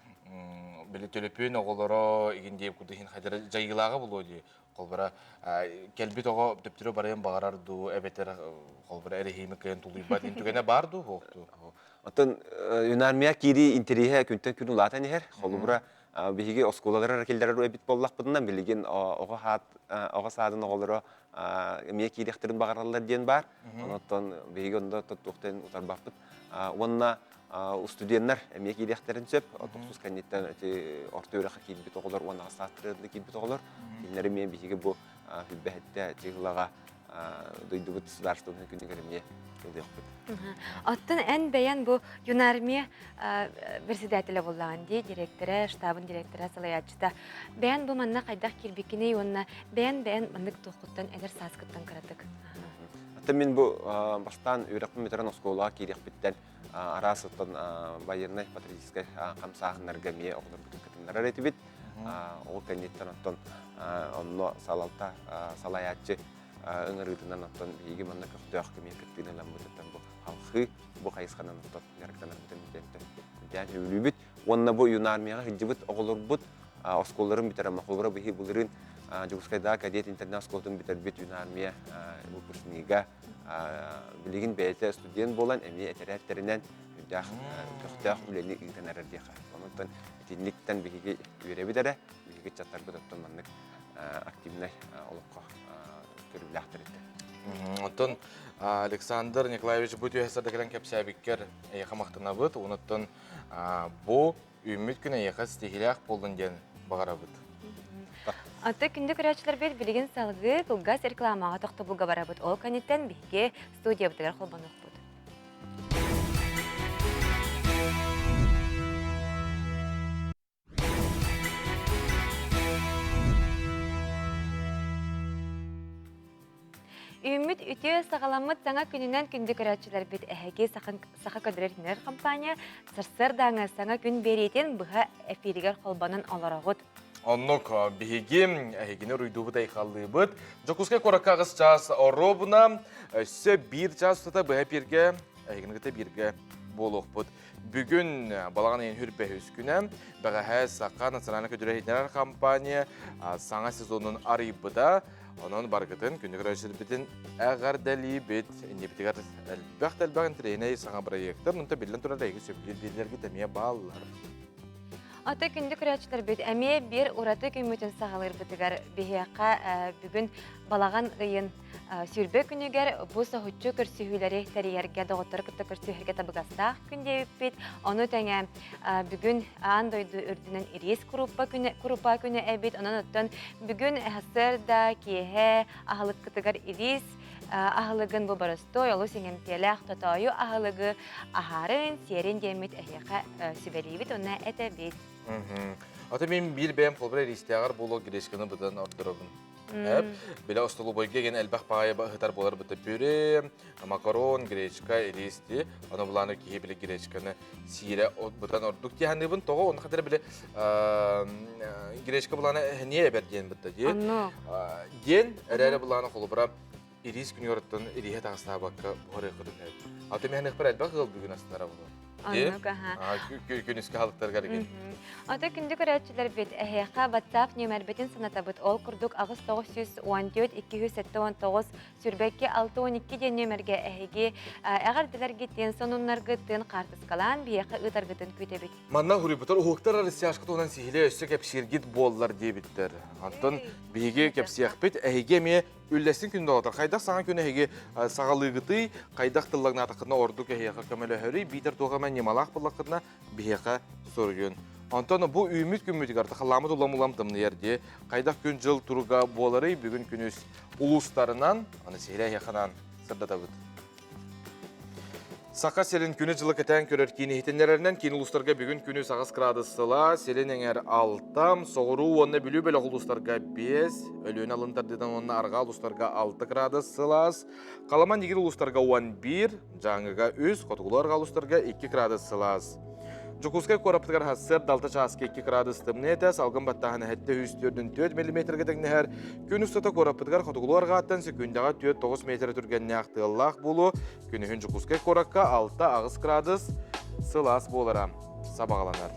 биле төлөпүн оголоро игиндеп кудухин хайдара жайгылагы болоди холбара келбит ого төптүрө барайын багарарду эбетер холбара эрехими кен тулуйбат интүгене барду хокту. Отон юнармия кири интериhe күнтен күн улатан хер холбара биһиги осколалар келдерер эбит боллакпытынан билген ого хат ого садын оголоро эмне кирихтерин багаралар ден бар. Онтон биһиги онда токтен утарбаппыт. Онна студенттер эмне кирихтерин сөп отуксуз канеттен орто өрөкө килбит оголор онна сааттырды килбит оголор. Кинлери мен биһиги бу хүббетте жыгылага дойдубут государственный күнүгерме ылыакпыт. Оттон эн бәян бу юнармия председателя боллаган ди, директоры, штабын директоры салаячыта. Бәян бу манна кайдак кирбикине онна бәян мандык тохуттан элер саскыттан кыратык. Ата мен бу баштан үйрәкпен метрон оскола кирек биттен арасыттан военный патриотический камсагыннарга ме оглор бүтүннөр этибит. Ол кенеттен оттон онно салалта салаячы ыңырытынан оттон биги манна көктөк кемекеттинен ламбыттан бу халкы бу кайысканан оттон ярыктанан бүтүн ден үлүбүт. Онна бу юнармияга хиҗибит оглорбут осколларын битерем оглора бихи булырын Жугускайда кадет интернат-школтун битербит юнармия бу курснига билигин бәйте студент болан эми этерәттеринен көктөк үлени игенерер диха. Онтон тинниктен биги үйрәбидәре, биги чаттар бөтөттөн маннык активный олукка көрүләктер итте. Онтон Александр Николаевич бу төһәсәдәгән кепсәбиккер яхамактына бит, онтон бу үмит күнә яха стихилях болдун ден багарабыт. Аты күндү көрәчләр бит билеген салгы кылгас рекламага тохты булга барабыт. Ол канеттен биге студия битер холбанык бут. Үмит үтө сагаламыт саңа күнүнөн күндү көрәчләр бит әһәге саха көдрәтнер компания сырсыр даңа саңа күн беретен быга эфиригер холбанын аларагыт. Оннук бигим әйгене руйдубыдай қаллыбыт. Жокускай коракағыз час оробына өсі бір час тұта бұға бірге, әйгенігіті бірге болуқпыт. Бүгін балаған ең хүрбе үскүнем, бұға әз саққа национальный көдірәйдінер компания саңа сезонын арыбыда, onun bargıtın günlük röşirbitin əğərdəli bit, indi bitigar əlbəq-əlbəq entreynəyi sağa proyektör, nunta bilən turada egi söpüldirlərgi təmiyə bağlılar. Ата күндү көрәчләр бит әме бер ураты көмөтен сагалыр битигәр бихяка бүген балаган гыйын сүрбе күнүгәр бу сахучу көрсүһүләре тәриергә доготор кытта көрсүһәргә табыгаста күндә бит аны тәңә бүген андойды үрдүнән ирис группа күне әбит анан оттан бүген хасырда кеһе ахлык кытыгар ирис ахлыгын бу барыстой олу сеңемтеләх татаю ахлыгы ахарын серин демит әхәка сүбәлибит онна әтәбит. Ата мен bir бәм қолбырай ристиағар болу грешкіні бұдан ордырабын. Білі ұстылы бойге ген әлбәқ бағайы бағытар болар бұты пюре, макарон, гречка, ристи. Оны бұланы кейі білі гречкіні сире бұдан ордық дейханды бұн. Тоғы оны қатары білі гречка бұланы не әбер ден бұтты де. Ден әрәрі бұланы қолбыра ирис күн yorttun irihe tağısta bakka buhar yakıdın hep. Ata mehnek bir elbaq yıl bugün aslında bunu. Anlık Günüskü halıklar gargin. Ata kündü körətçilər bit əhiyaqa WhatsApp nömərbətin sanatabıt ol kurduk ağız 914-279 sürbəkki 612 den nömərgə əhiги əğər dilər gittin sonunlar gittin qartız qalan biyaqa ıtar gittin kütəbit. Manna huri butar uhuqtar arası yaşqıt olan sihile össü kepsir git bollar diye bittir. Antın bihige kepsiyaq bit əhige me üllesin kündü otar. Qaydaq sana küne əhige sağalığıtı, qaydaq tillagna ataqına orduk əhiyaqa kömele höri bitir toğama nemalaq bullaqına biyaqa soruyun. Антон бу үміт күммүтік арты қаламы доламылам тымны ерде. Қайдақ күн жыл тұрға болары бүгін күніз ұлыстарынан, аны сейлі яқынан сырдата бұд. Сақа селін күні жылы кәтән көрер кейіні хетенлерінен кейін ұлыстарға бүгін күні сағыз градусыла, селін әңер алтам, соғыру онына бүлі бөлі ұлыстарға 5, өліен алындардыдан онына арға ұлыстарға 6 градусылас, қаламан егер ұлыстарға 11, жаңыға 3, қотығыларға ұлыстарға 2 градусылас. Жукускай қораптығар хасыр далта часке 2 градус тымнеті, салғын баттағаны әтті 4 мм тәңнәр. Күн ұстата қораптығар қотығылуарға аттан секундаға 4-9 метр түргенне ақтығылақ болу. Күнігін Жукускай қораққа 6 градус сылас болыра. Сабағаланар.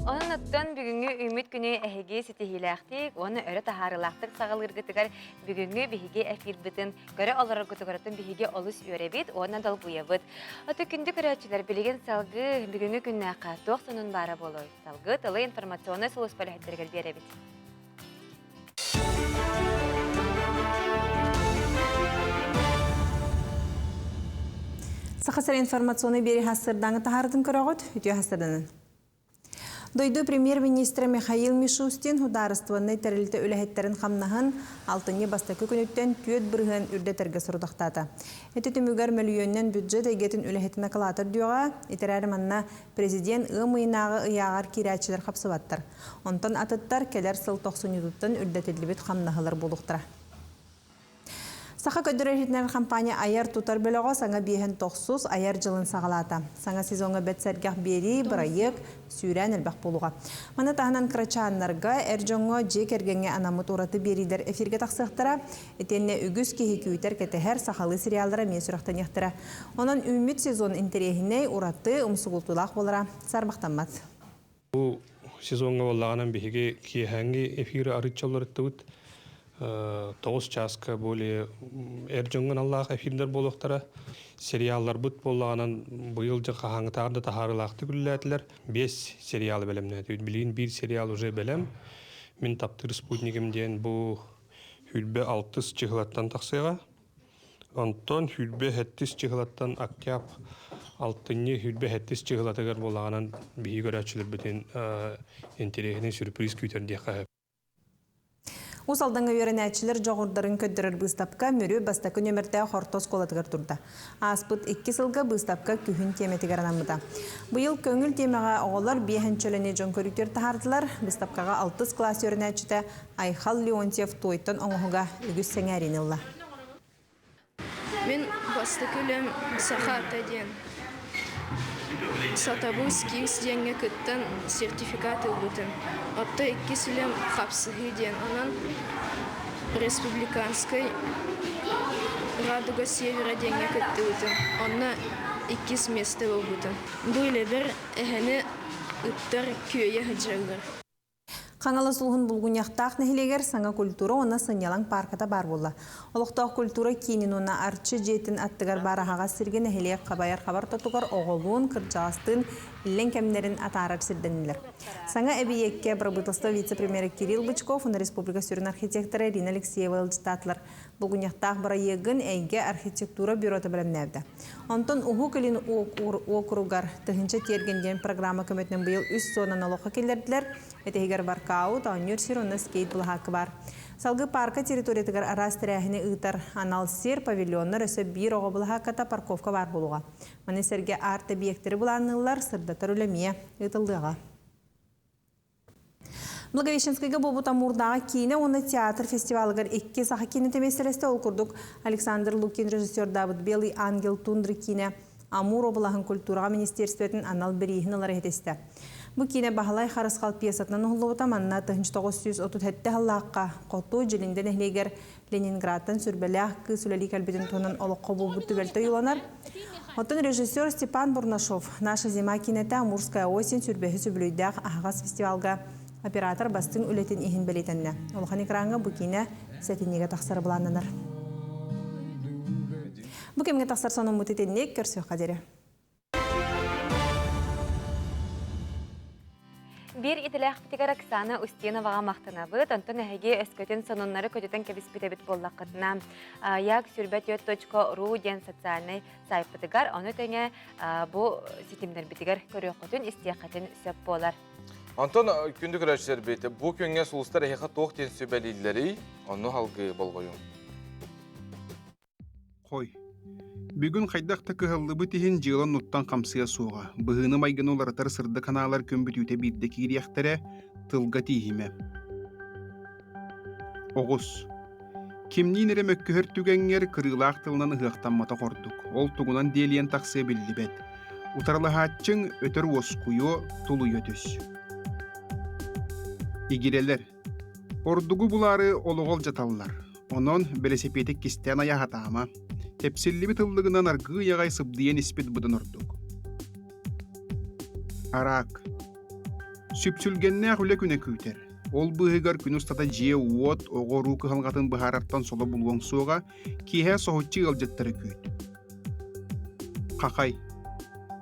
Onun ötten bugünkü ümit günü əhiги sitihilaqtik, onu örə taharılaqtik sağalırgıtıgar bugünkü bihigi əfir bitin, görə olaraq gütüqaratın bihigi olus örebit, ona dal buyabıt. Ata kündü körəçilər bilген salgı bugünkü günə qatoq sonun bara bolu. Salgı tılı informasyonu sulus pələhətlərgəl berebit. Сақасыр информационы бері хастырдаңы тахардың көріғыт, үтіе хастырданын. Дойду премьер-министр Михаил Мишустин хударыстыванный тәрілті өләхеттерін қамнағын алтынне бастакы күніттен түйет бірген үрдетерге сұрдықтаты. Әті түмігер мөлүйеннен бюджет әйгетін өләхетін акалатыр дүйоға, етерәрі манна президент ұмыйнағы ұяғар кирячылар қапсываттыр. Онтан атыттар келер сыл 90-юдуттан үрдетелі қамнағылар болуқтыра. Саха көдірәжетінер компания аяр тутар бөліға саңа бейхен тоқсыз аяр жылын сағалата. Саңа сезонға бәтсәргәқ бері, бірайық, сүйрән әлбәқ болуға. Мана тағынан крачанларға әржоңға жек әргенге анамыт ораты беридер эфирге тақсықтыра, етенне үгіз кейі күйтер кәтіхер сақалы сериалдара мен сұрақтан ектіра. Онын үміт сезон интерегіне ораты ұмсығылтылақ болыра. Сарбақтанмат. Бұл сезонға олағынан бейге кейхәңге эфирі арытчалар өттігіт. 9 часка более эржоңган Аллах эфирдер болуқтара сериаллар бұт болағынан бұйыл жаққа хаңытарды тахарылақты күлләтілер 5 сериалы бәлемнәді. Білген 1 сериал уже бәлем. Мен таптыр спутникімден бұл хүлбе 6 чығылаттан тақсыға. Онтон хүлбе 7 чығылаттан октяб 6-ні хүлбе 7 чығылатығар болағынан бейі көрәтшілер бітен интерегіне сюрприз күйтерді қағып. Усалдаңа өренәтчілер жоғырдарын көддірір бұстапқа мөрі бастақы нөмірді қортос қолатығыр тұрды. Аспыт 2 сылға бұстапқа күхін теметігер анамыда. Бұйыл көңіл темеға оғылар бейхенчөліне жон көріктер тағардылар. Бұстапқаға 6 класс өренәтчіде Айхал Леонтьев тойттан оңығыға үгіз сәңәрін ұлла. Мен бастықы өлем сақа атаден. Сатабу скилс денге күттен сертификат ұлбытын. Отто 2 сүлем қапсығы ден. Анан республиканской Радуга Севера денге күтті ұлбытын. Онна 2 месті ұлбытын. Бұл бір әхіні ұттар көйе хыджалар. Қаңалы сұлғын бұлғынияқтақ нәхілегер саңа культура оны сынялан парката бар болы. Олықтақ культура кейінін оны арчы жетін аттығар барахаға сірген нәхілег қабайар қабар тұтығар оғылуын кырджағыстың ілен кәмдерін атарар сірденілер. Саңа әбейекке бірбытылсты вице-премьері Кирилл Бычков, оны республика сүрін архитекторы Рина Алексеева ұлжыстатылар. Бұлғынияқтақ бара егін әйге архитектура бюроты білімнәвді. Онтон ұғу кілін оқыруғар тұхынша тергенден программа көметінің бұйыл үс сонан олыққа келдерділер. Әтегер баркау, таунер сироны скейт бұлғақы бар. Салғы парка территориятығар арас тірәхіне ұйтар анал сер павильоннар өсі бір оғы бұлғақата парковка бар болуға. Манесерге арты биектері бұланылар сырдатар өлемие ұйтылдыға. Благовещенскайга бобута мурдағы кейіне оны театр фестивалығыр 2 сақа кейіне теместересті ол күрдік Александр Лукин режиссер Давыд Белый Ангел Тундры кейіне Амур обылағын культураға министерстветін анал бірейхін олар етесті. Бұл кейіне бағалай қарысқал пьесатынан ұлы манна 1937 халлаққа қоту жылінден әхлегер Ленинградтан сүрбеләқ күсілелі кәлбетін тонын олыққа бұлбұтты бәлті юланар. Отын режиссер Степан Бурнашов «Наша зима» кейінеті Амурская осень сүрбәхі сүбілейдәқ ағас фестивалға оператор бастың үлетін ихін бәлетінні. Олған экранға бұл кейіне сәтінеге тақсары бұланыныр. Бұл кемге тақсар соның мұтетеннек көрсі қадері. Bir itiləq bitігər Оксана Устиноваға мақтанабы, тонтон әйге өскөтін сонунлары көтетін кәбіспетебіт боллаққытына. Як сүрбәт.ру ден социальный сайпытыгар, оны төне бұл сетімдер бітігер көрі қотын істияқатын сөп болар. Антон күнді көрәшілер бейті, бұл көнге сұлыстар әйқа тоқ ден сөбәлейлері, оны халғы болғойын. Қой. Бүгін қайдақта кығылы бітігін жылын ұттан қамсыя суға. Бұғыны майгын оларатар сырды каналар көмбітүйте бірді кейрияқтары тылға тейхіме. Оғыз. Кемнейін әрі мөккөхір түгәңер кырылақ тылынан ұғықтанмата қордық. Ол тұғынан делиен тақсы білді бәд. Утарлы хатчың өтір осқуйо тұлы өтіс. Игерелер. Ордугу бұлары олығол жаталылар. Онон белесепетік кестен аяғатама. Тепсілі тыллығынан арғы яғай сыбдыен іспет бұдын ордук. Арақ. Сүпсүлгенне ақылы күні күйтер. Ол бұғығар күн ұстата жие уот оғы рукы қалғатын бұхараттан солы бұлуан суға кейе соғытчы ғалжеттері күйт. Қақай.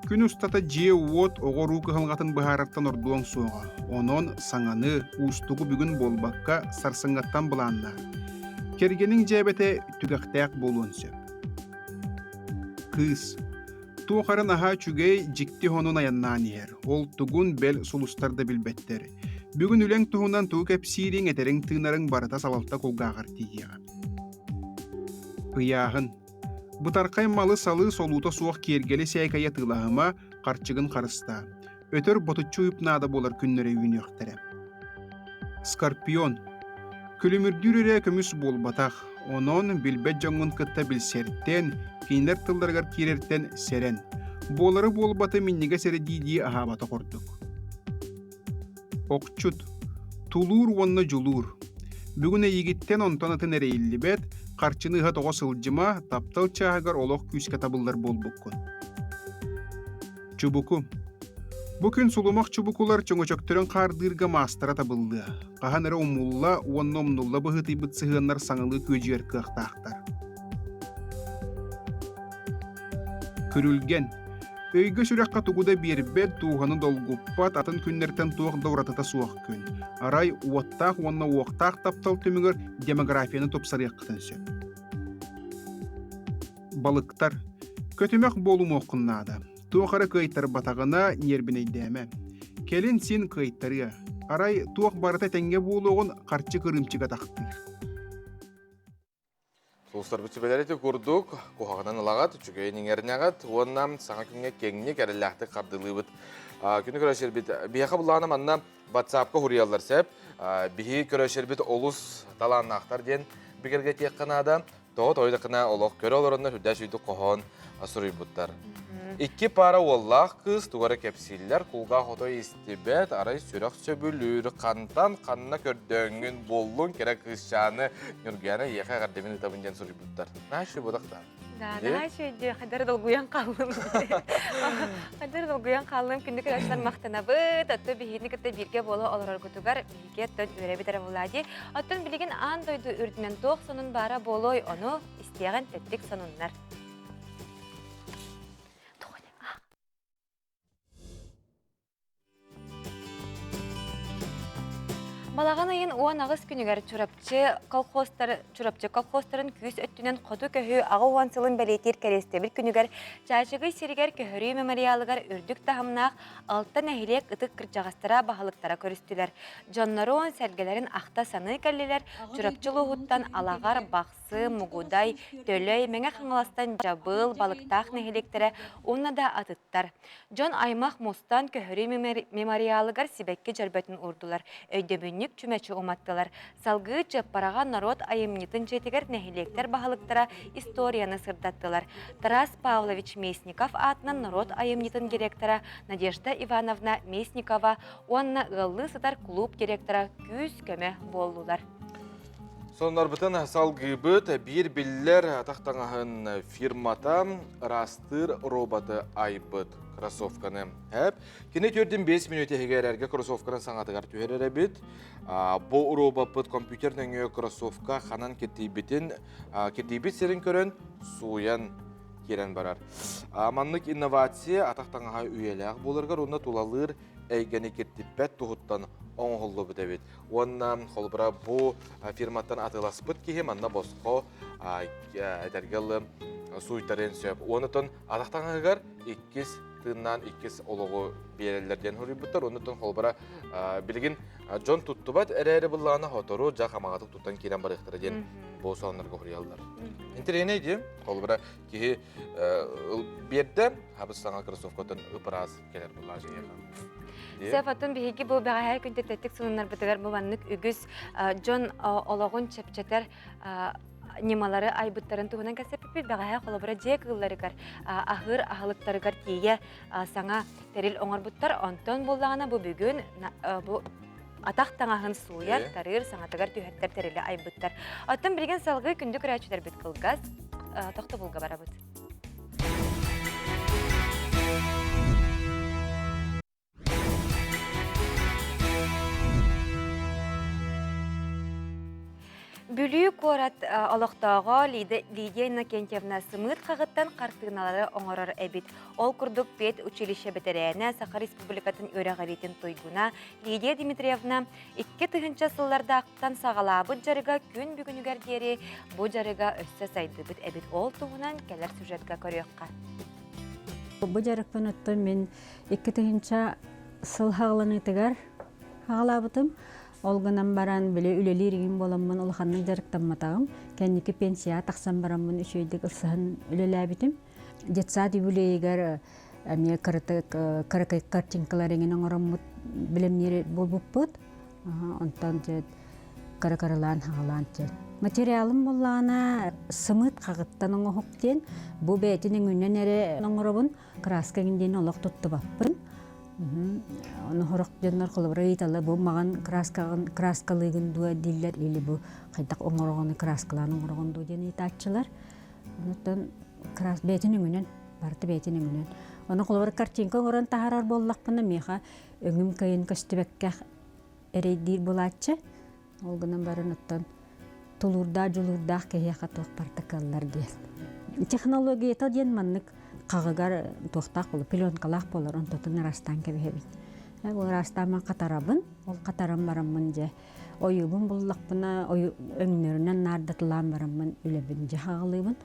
Күн ұстата жие уот оғы рукы қалғатын бұхараттан ордуан суға. Онон саңаны ұстығы бүгін болбаққа сарсыңғаттан бұланна. Кергенің жәбәті түгіқтәк болуын сөп. Кыз. Туохарын аха чүгей жикти хонун аяннаан иер. Ол тугун бел сулустарда билбеттер. Бүгүн үлең туһунан туу кепсириң этерең тыынарың барыта салалта кулгаагар тиийяга. Ыяахын. Бутаркай малы салы солута суох киергели сәйкая тылаһыма карчыгын карыста. Өтөр ботучу үпнаада болар күннөрө үйнөктөрө. Скорпион. Күлүмүрдүрүрэ көмүс болбатах. Онон билбет жоңун кытта билсерттен, кейнер тылдаргар кирертен серен. Болары болбаты минниге сере дийдии ахабата кордук. Окчут. Тулуур уонна жулуур. Бүгүн егиттен онтонатын эрейлибет, карчыныга того сылжыма, таптал чаагар олох күүскө табылдар болбуккун. Чубуку. Бүкүн сулумак чубукулар чоңочоктөрөн кардырга мастара табылды. Каханыры умулла, уонна умнулла быхыты бытсыгыннар саңылы көжер кыактаактар. Күрүлген. Өйгө сүрөкка тугуда бирбет тууханы долгуппат атын күннертен туох довратыта суох күн. Арай уоттаах уонна уоктаах таптал төмүгөр демографияны топсарыяктын сөп. Балыктар. Көтүмөк болум окуннаада. Туохары кыйттар батагына нербинейдеме. Келин син кыйттары. Арай туох барыта теңге болуғын қарчы кырымчыға тақтыр. Сулстар бүтібелерді көрдік, қоғағынан ылағат, жүгейінің әрінағат, оннам саңа күнге кеңіне кәріләқті қардылы бұд. Күні көрәшер біт, бияқа бұлағына манна WhatsApp-қа хұриялар сәп, бихи көрәшер біт олыс таланнақтар ден бігерге тек қанада, тоғы-тойды қына олық көрі оларында хүдә сүйді қоғын асырый бұттар. Икки пара оллах кыз тугары кепсиллер кулга хото истибет арай сүрөк сөбүлүр кантан канна көрдөңүн боллун керек кызчаны нүргәне яха гардемин табындан сурибуттар. Нашы бодакта. Да, нашы же хадар долгуян калым. Хадар долгуян калым күндүк аштан мактанабыт, атты бихини кытта бирге боло олорор күтүгар бирге төн үребитер булади. Аттан билеген ан дойду үрдүнөн ток сонун бара болой, ону истеген теттик сонуннар. Балаған айын уан ағыз күнігер чурапчы колхостарын күйіс өттінен қоду көхі ағы уан сылын бәлетер кәрестебіл күнігер чашығы сирігер көхірі мемориалығар үрдік тахымнақ алтын әхілек ұтық кірчағастара бағылықтара көрістілер. Жоннары он сәргелерін ақта саны кәлелер чурапчылы ұғыттан алағар бақсы, мұғудай, төлөй, мәңе қаңыластан жабыл, балықтақ нәхелектері онна да атыттар. Жон аймақ мостан көхірі мемориалығар сибәкке жарбетін ұрдылар. Өйдебіннік чүмәчі оматтылар. Салғы жаппараға народ айымнетін жетігер нәхелектер бағылықтара историяны сырдаттылар. Тарас Павлович Месников атынан народ айымнетін директора Надежда Ивановна Месникова, онна ғылы сытар клуб директора күз көмі болулар. Сонар бұтын салғы бұт бір білдер тақтаңағын фирмата растыр роботы айбыт кроссовканы. Кені төрден 5 минут егерерге кроссовканы саңатығар түйерері біт. Бұл робот компьютердің кроссовка қанан кетейбіт серін көрін суян керен барар. Аманлық инновация атақтаңаға үйеліғ болырғар, онда тулалыр әйгені кеттіппәт тұғыттан оңғылы бұд әбет. Онна қолбыра бұл фирматтан атылас бұд кейім, анна босқо әдергелі суйтарын сөп. Онытын атақтаңағығар 2 тыңнан 2 олығы берелерден хүрі бұттар. Онытын қолбыра білген жон тұтты бәд әрі бұллағына хотору жақ амағатық тұттан керен барықтыры ден бұл соғынларға хүрі алдар. Интерене дейм, қолбыра кейі берді, хабыз саңа кроссовкотын ұпыраз келер бұлла жеғеға. Сәфатын бейгі бұл бағайы күнте тәттік сұнынар бұтығар бұланлық үгіз жон олағын чәпчәтер немалары айбыттарын туғынан кәсеппет бағайы қолабыра жек ғылларығар ахыр ахылықтарығар тейе саңа тәрел оңар бұттар онтон болағына бұл бүгін атақ таңағын суяр тарыр саңатығар түйәттер тәрелі айбыттар. Аттан білген салғы күнді күрәчілер бүт қылғаз тоқты бұлға бара бұд. Бүлі қорат олықтауға Лидия Иннокентьевна сымыт қағыттан қартығыналары оңырар әбет. Ол күрдік бет училище бәтірәйіне Саха Республикатын өрәғаретін тойгуна Лидия Дмитриевна 2 тығынша сылларда ақтан сағалабыд жарыға күн бүгінігер дері бұ жарыға өссі сайды бұд әбет. Ол тұғынан кәлер сюжетқа көріққа. Бу жарыкпын оттон мен 2-нче сыл хагыланыгар хагалабытым. Олгынан баран биле үлелиригин боламмын улханның жарыктанматагым. Кенники пенсия таксан бараммын үшөйдүк ылсыһын үлеләбитим. Детсад бүлегер аме каракай картинкаларыгын оңороммут билемнери болбуппут. Онтан же каракаралан хагалан же. Материалым боллана сымыт кагыттан оңохуктен бу бетинин үннен эре оңоробун краскагинден олох туттубаппын. Оны хорок жоннор колобрайталы бу маган краскалыгын дуа диллер или бу кайдак оңорогону краскаланы оңорогон ду дени тачылар. Онтон крас бетинин үннен барты бетинин үннен. Оны колобр картинка орон тахарар боллакпына меха өңүм кайын көстүбекке эрейдир булаччы. Олгунан барын оттон тулурда жулурда кеяка тох партакаллар дел. Технология та ден маннык кагыгар тохтак болуп пленкалак болор онтотун растан кебебит. Ол растаман катарабын, ол катарам бараммын же. Оюбун буллакпына өңнөрүнөн нардатылан бараммын үлебин же хагалыбын.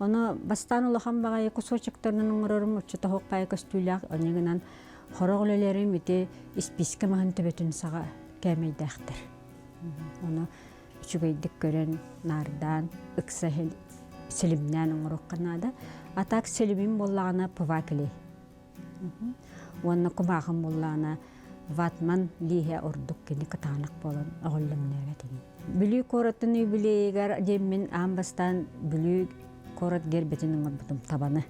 Оны бастан улахан багай кусочектеринин оңорорум учута хокпай көстүлак онегинан хорогөлелерим ите исписке махан төбөтүн сага кемейдактыр. Оны үчүгөйдүк көрөн нардан ыксахел селимнен оңорокканада атак селимин боллагана пывакли. Онна кумагын боллагана ватман лихе ордук кени катанак болон оголлумнебетин. Бүлүү коротуну билегер демин амбастан бүлүү корот гербетинин ордум табаны.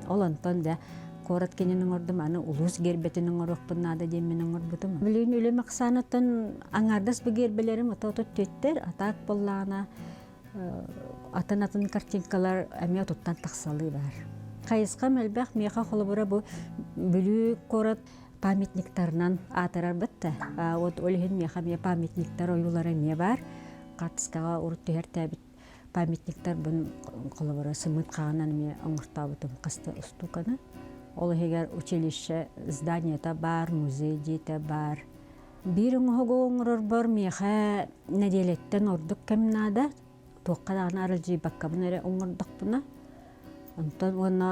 Олонтон да корот кенинин ордум аны улус гербетинин орокпуннада деминин орбутум. Бүлүүн үлө максанатын аңардас бу гербелерим ототот төттер атак боллагана атанатын картинкалар әме туттан тақсалы бар. Қайысқа мәлбәқ меха холобура бу бүлүү корот памятниктарынан атырар бітті. От олихин меха ме памятниктар оюлары ме бар. Қатысқаға ұрыттығар тәбіт памятниктар бұн холобура сымыт қағанан ме оңыртабытым қасты ұстуканы. Олихигер училище зданията бар, музей дейті бар. Бір оңығы оңырыр бар меха неделеттен ордық кәмінада. Тоққадағын арылжи баққабын әрі оңырдықпына. Онтан оны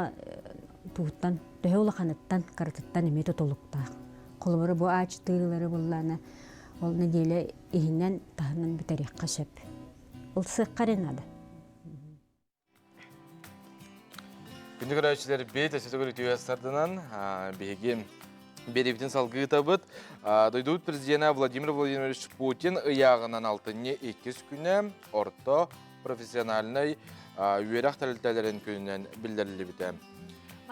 туғыттан, төе олақаныттан, қаратыттан еме тұтылықта. Қолыбыры бұ ач тыылары болланы. Ол неделе ихінен тағынан бітәрек қашып. Ол сық қаренады. Күнді көрәшілер бейт әсеті көрікті өйастардынан бейгем беребітін салғы табыт. Дойдуыт президенті Владимир Владимирович Путин ұяғынан алтынне 2 күні орто профессиональный үйерақ тәрілтәлерін күнінен білдірілі біті.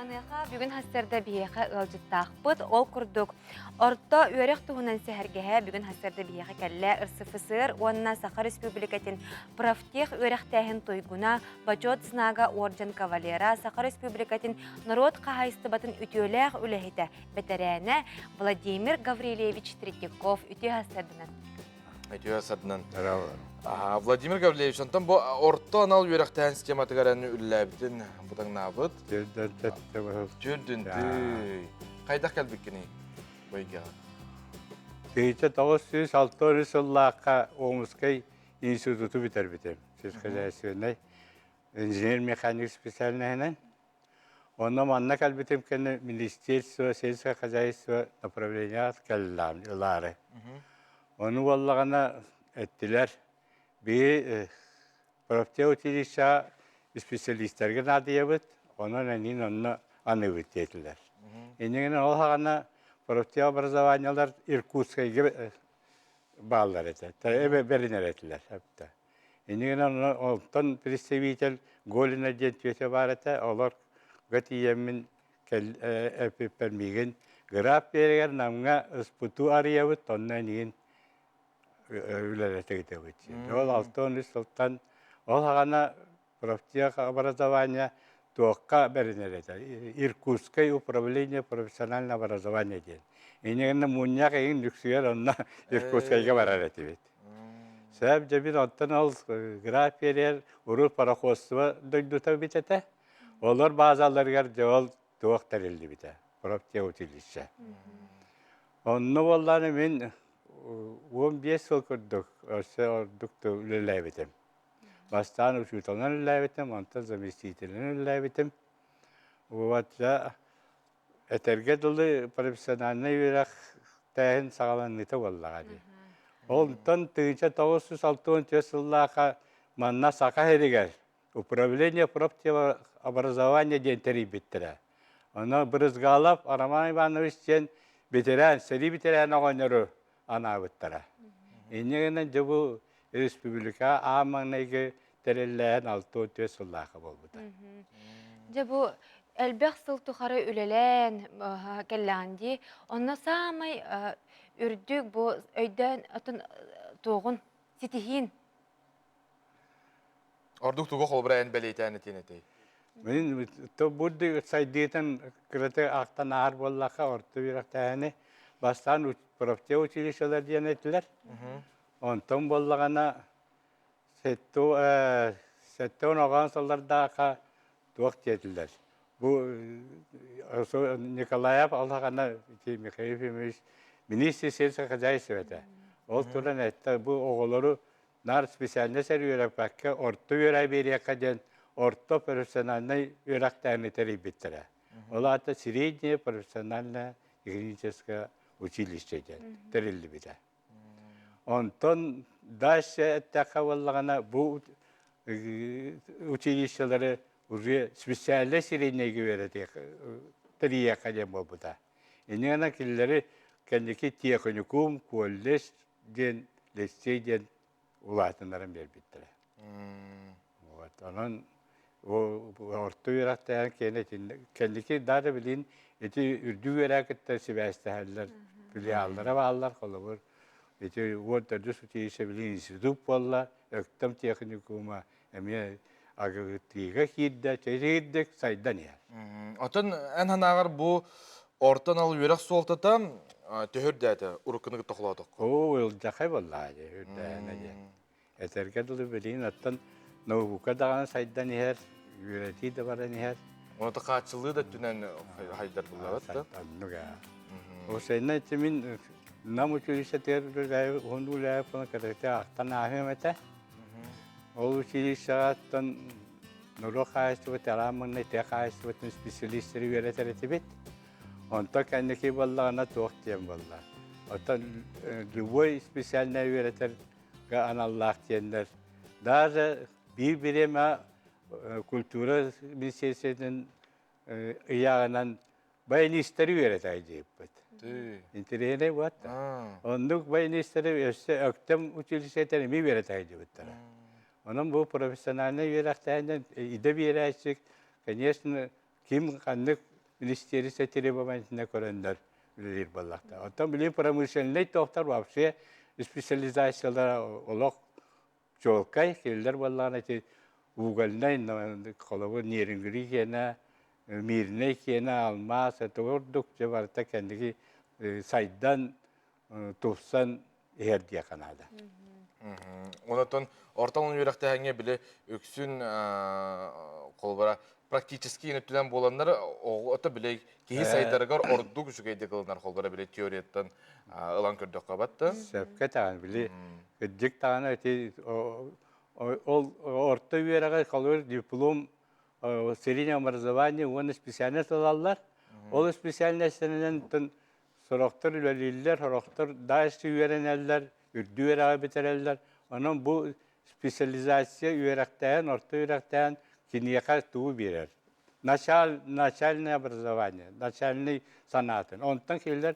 Маныға бүгін хастарда бейеқі ұлжыттақпыт, ол күрдік. Орто үйерек тұғынан сәхәргеге бүгін хастарда бейеқі кәлі ұрсыфысыр, онына Саха Республикатын правтех үйеректәхін тойгуна, бачот знага орден кавалера, Саха Республикатын народ қағайсты батын үтеуләғ үләхеті бәтәрәне Владимир Гаврилевич Третьяков үте хастардынан. Үте хастардынан. Владимир Гаврилевич, онтан бұл орто анал үйеректәхін систематығараны үлләбітін бұдан набыт? Жүрдінді. Қайдақ кәлбеккені бойгеға? Кейті 960 жыллаққа Омскай институты бітер бітем. Сіз қажайсығынай. Инженер-механик специальныйынан. Оны манна кәлбетем кәні министерство, сельское хозяйство направления кәлілары. Оны боллағана әттілер. Bir profte училища специалисттерге надыябыт, onun әнин онны аныбыт етілер. Енеген ол хағана profte образованиялар Иркутскайге bağlar ете, берінер етілер. Енеген онтан представитель Голина ден түйете бар ете, олар гатиемін әпіппәрмеген граф берегер намға ұспуту арыябыт, онны әнеген үлелетеге өтті. Ол 6-10 жылдан ол ғана профтех образование тоққа бәрінер еді. Иркутское управление профессионального образования ден. Енегені мұнияқ ең нүксігер онына Иркутскайға барар еті бет. Сәб жабин оттан ол графиялер ұрыр пароходство дөйдута бететі. Олар базаларғар жауал тоқ тәрелді беті. Профтех училище. Онны болланы мен 15 yıl kurduk, orduktu ülelebitim. Baştan uçutanlar ülelebitim, ondan zamestiyetilen ülelebitim. Вот я этерге дулы профессиональный вирах тәһин сагаланныта боллагади. Ол тон 1906 жыллаха манна сака херигер. Управление профтева образования ден терибиттера. Она брызгалап Араман Иванович ден ветеран, сери ветеран огонеру анабыттара. Инегенен жабу республика аманеге тереллән 6 жыллаха болбута. Жабу элбэх сыл тухары үлелен келланди, онна самай үрдүк бу өйдөн атын тугун ситихин. Ордук тугу холбра эн белейтәне тенетей. Мен то будды сайдетен крете актан ар боллаха орты бирактаны бастан профте училищелер диенетлер. Онтон боллагана сеттон оган солдардака туак жетилер. Бу Николаев алгана Михаил министр сельского хозяйства. Ол туран этте бу оголору нар специальный сервер пакка орто юрай берияка ден орто профессиональный юрактаны терибиттера. Олата среднее профессиональное техническое училище ден терилли биде. Онтон дальше эттака боллагана бу училищелери уже специальный среднейге береді трия академ болбуда. Инегана киллери кендики техникум, колледж ден, лицей ден улатынларын бербиттер. Вот, анан орто юрактан кендики дары билин эти үрдү юрактар себестерлер филиаллары баллар колобур. Эти вот дус училище билин институт болла, өктөм техникума, эме агротига хидда, чейдек сайдан я. Атын эн ханагар бу ортан ал юрак суолтата төһөрдәте урукны тохлоток. О, ул жакай болла же, үрдәне. Этерге дулы билин аттан наука даган сайдан я, юрати да баран я. Оны та качылы да түнен хайдар буллар. Нуга. О сейна тимин нам училище тер хондулай пон карете аттан ахмета. Ол училищаттан нурохайство тарамын техайство специалисттер үйрәтәләтебет. Онта кәннеке боллагана тоқтем болла. Отан любой специальный үйрәтәр аналлах тендер. Даже bir-birime культура министерствоның ягынан баянистері үйрәтәйдеп бит. Интересный вот. Ондук баянистері өсте өктем училищеттер ми үйрәтәйдеп бит. Onun bu profesyonel yönetimden ide bir açık, конечно, kim kanlık ministeri setiri babasına koranlar bilir ballakta. Otan bilir pramüşenlik doktor вообще специализациялар olak çolkay killer ballağına ki Google'dan kolabor niringri kena mirne kena almaz torduk cevarta kendiki saydan tufsan herdiye kanada. Ondan орталын юрактагы биле өксүн колбара практически инетүдөн боландар ото биле кии сайдаргар ордук жүгейде кылынар колбара биле теорияттан ылан көрдөк кабатты. Сепкетан биле гыдык таны эти ол орто юрага калыр диплом среднее образование он специальность алалар. Ол специальностьтен сороктор үлелилер, сороктор дайсы үйренелер, үрдү юрага битерелер. Onun bu spesializasyon üyerekten, orta üyerekten kiniyaka tuğu birer. Начальное образование, начальный sanatın. Ondan killer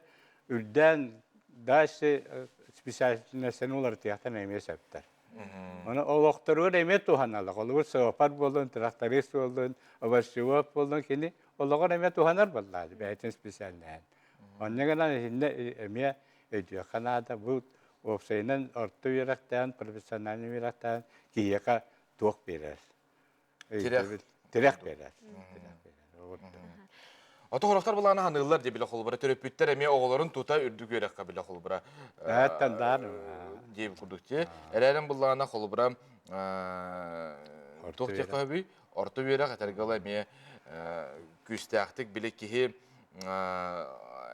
ülden dayısı spesializasyon olarak tiyatran emeği septer. Onu o doktoru emeği tuhanarlar. Olur sohbet bolun, traktörist bolun, avaşıvat bolun kini. Onlar emeği tuhanar bollar. Beytin spesialinen. Onun kadar emeği ediyor. Kanada bu Opsayının orta yürekten, profesyonel yürekten kiyaka tuğuk verir. Tirek verir. Ata horaktar bulağına hanırlar diye bile kolbara, töröpütler eme oğulların tuta ürdük yürekka bile kolbara. Hatta dar. Diye kurduk ki, elenen bulağına kolbara tuğuk teka abi, orta yürek etergalı eme küstəxtik bile ki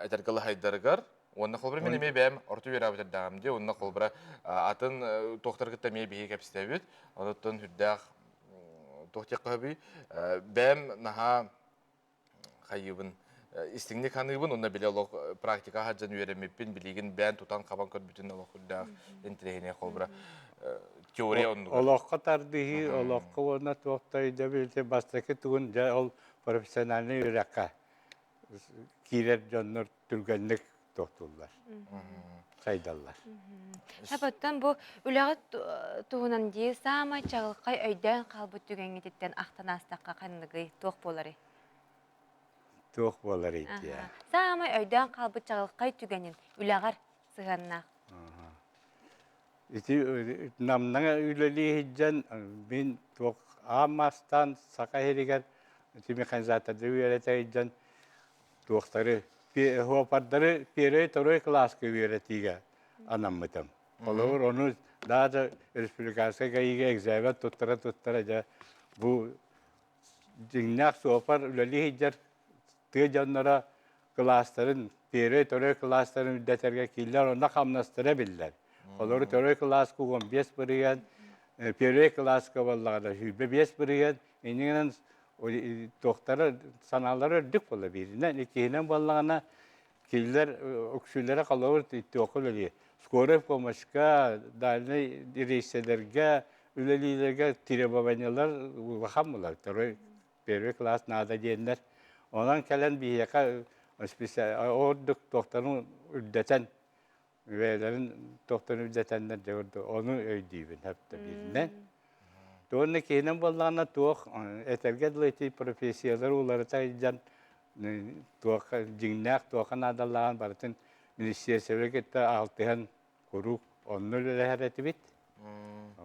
etergalı haydargar. Onunla kolbara men eme bəyəm orta yürek abiterdağım diye, onunla kolbara atın toxtar kıtta meye behi kapistəbit. Ondan hüddəq tuğuk teka abi, bəyəm naha хайыбын истиңне каныбын онна биле олох практика хаджан үйренмеппин билигин бән тутан кабан көрбүтүн олох күлдә интелегене колбра теория онну Олоққа тардыхи, олоққа оны тоқтайды білсе бастаки тугун жа ол профессиональный үрәкка кирер жоннор түргенлік тоқтулар. Сайдаллар. Сапаттан бу үләгы туһунан ди сама чагылкай өйдән калбыт түгәнгеттен ахтанастакка канныгы тох болары. Тоқ болар ити. Сама өйдән калбыт чагылкай түгәнен үләгәр сыганнак. Ити намнаңа үлели хиджан мен тоқ амастан сакахеригер ити механизатор үйрәтә хиджан тоқтары хопардары пере второй класска үйрәтиге анаммытым. Олар оны даже республикасы гаиге экзамен туттара жа бу диннак сопар үлели хиджар тыжаннара класстарын пере второй класстарын үдәтәргә килләр онда камнастыра билләр. Олар второй класска 15 биргән, первый класска балларда 5 биргән, иннән тоқтары саналары дик була бириннән икенән баллагына килләр өксүләре калавыр тоқыл әле. Скорая помощька, дальний рейселәргә, үлелиләргә требованиялар вахамлар. Первый класс надо дигәннәр. Онан калән бияка специаль ордук тоқтарын үддәтән Üyelerin doktorun ücretenler gördü. Onu öydüğün hep de birine. Doğru keynen ballarına tuğ eterge dolayı profesiyalar oları taycan tuğ cinnak tuğan adalların baratın ministeriye sevgette altıhan kuruk onu lehereti bit.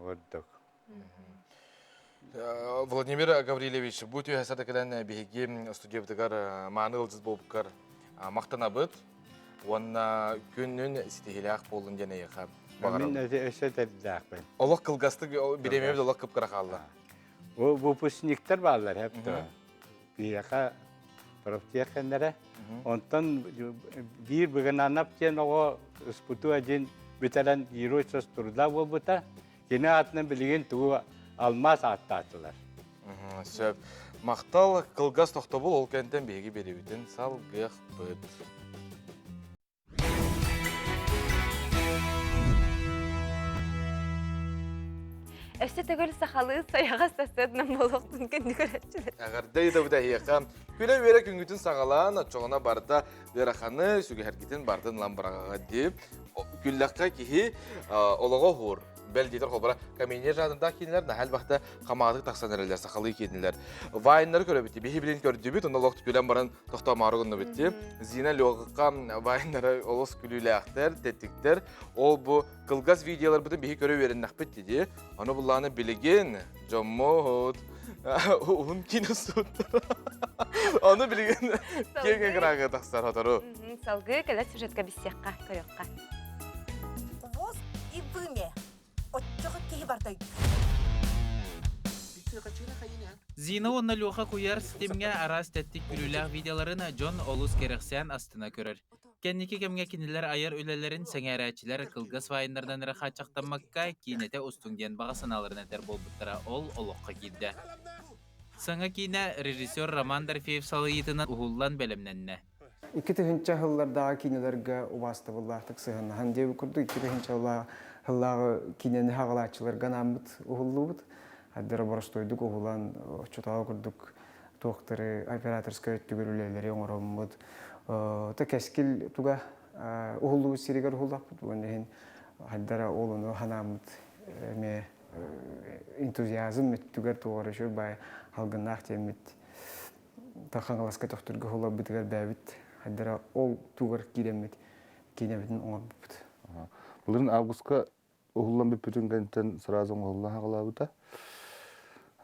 Orduk. Владимир Гаврилевич, будь я садакадан беги студиевтагар манылсыз болупкар мактанабыт. Онна күннүн стихилях болун жана яка багарам. Мен өсөтөдүк ben. Олох кылгасты биремебиз олох кып каракалла. O выпускниктер балдар hep de. Biyaka профтехнере. Ondan bir bugün anapten o isputu ajin bitiren yürüyüş turda bolbuta. Yine atını bilgin tuğu almaz attatılar. Söp. Maqtal kılgas toxtabul ol kenten begi beribiten sal gıyak böt. Өсті түгіл сақалы саяға сасыдынан болуқтың көнді көрәтшілер. Ағардай да бұда еқам. Күлі вере күнгітін сағалан, отчоғына барда верақаны сүгі әргетін бардын ламбырағаға деп, күллаққа кейі олығы ғор. Бәл дейтір қолбара каменер жадында кейінлер, нәхәл бақта қамағадық тақсанарелер, сақалы кейінлер. Вайынлары көрі бітті, бейі білен көрді біт, онда лоқты күлен баран тоқта марығынны бітті. Зина лоғыққа вайынлары олыс күлілі ақтар, тәттіктер. Ол бұл қылғас видеолар бұтын бейі көрі верін нақ бітті де. Оны бұлланы білеген, жоммот. Onun kinosunda. Onu bilgin. Kenge kraga taksar hotoru. Salgı kadar süretka bisiyakka koyokka. Voz ibime. Otçoq kehi barday. Зина онна лёха куяр системге арас тәттик күлүләр видеоларын Джон Олус керексән астына көрөр. Кенники кемге кинилер айыр үлелерин сәңәрәчиләр кылгыс вайыннардан рахат чактанмакка кинете устуңден багасыналарын әтер болбуттара ол олоққа килде. Саңа кине режиссер Роман Дорфеев салыйтынан ухуллан белемненне. 2000 жыллардағы кинелерге убастыбыллартык сыгына. Ханде күрдү 2000 жылларга кинени хагалачылар ганамыт ухуллубут. Аддер боростойдук ухулан чутаа күрдүк тохтары операторская түгөрүлелери оңороммут. Та кескил туга ухуллуу сиригер ухуллаппыт. Онен аддера олуну ханамыт ме энтузиазм түгөр тугорышыр бай алгынак темит. Тахангаласка тохтурга ухуллабытыгар бәбит. Аддера ол тугөр киремит кинебитин оңорбут. Булын августка ухуллан бүтүн кенттен сразу ухуллан хагалабыта.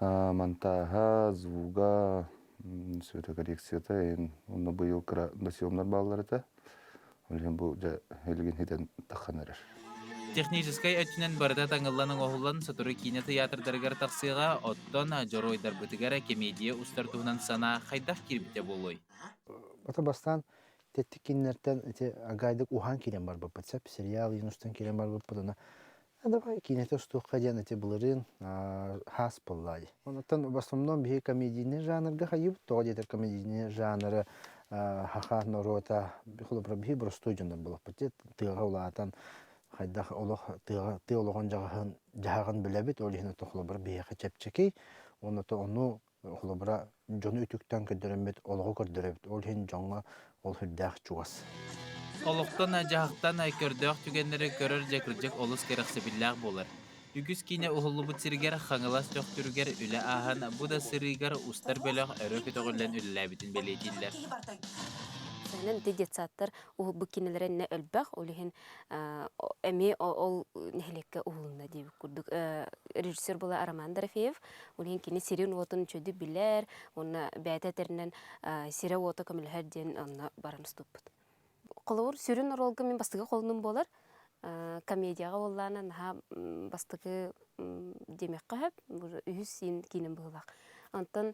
Монтажа, звуга, светокоррекцията, оны быйыл да съемнар балларыта. Олен бу жа элген хитен таханарыр. Техническай өтүнен барда таңылланың оғылан сатуры кине театрдаргар тақсыға оттон жоройдар бытыгара комедия устартуынан сана хайдақ кирбите болой. Бата бастан теттик киннерден агайдык ухан килен бар баппатсап, сериал юнустан килен бар баппатына Давай кинете стук хадян эти булырын хас поллай. Онтан в основном бихи комедийный жанрга хаюб, то где-то комедийный жанры хаха норота бихло пробихи простой жонда было. Патет тыга улатан хайдах олох ты ологон жаган билебит олихна тохло бар бихи чепчеки. Онто ону холобра жону үтүктөн көдөрөмбет олого көрдөрөбит. Олхин жонга ол хүрдах чугас. Олықтан ажақтан көрдөк түгенлері көрір жекіржек олыс керексе білләғ болар. Үгіз кейіне ұғылы бұт сіргер қаңылас төқтүргер үлі ахан бұда сырыгар ұстар бөліғ өрі көтіғілен үліләбітін белетілдер. Сәнен детсаттар ол бүккенелеріне өлбәқ, олығын әме ол нәхілекке ұғылында дейбі күрдік. Режиссер болы Араман Дорофеев, олығын кені серен отын чөді білер, оны бәйті сере оты көмілер ден оны барын ұступпыд. Қолауыр сүрін оролғы мен бастығы қолының болар. Комедияға олағына наға бастығы демек қағып, үйіз сен кейінім бұғылақ. Антын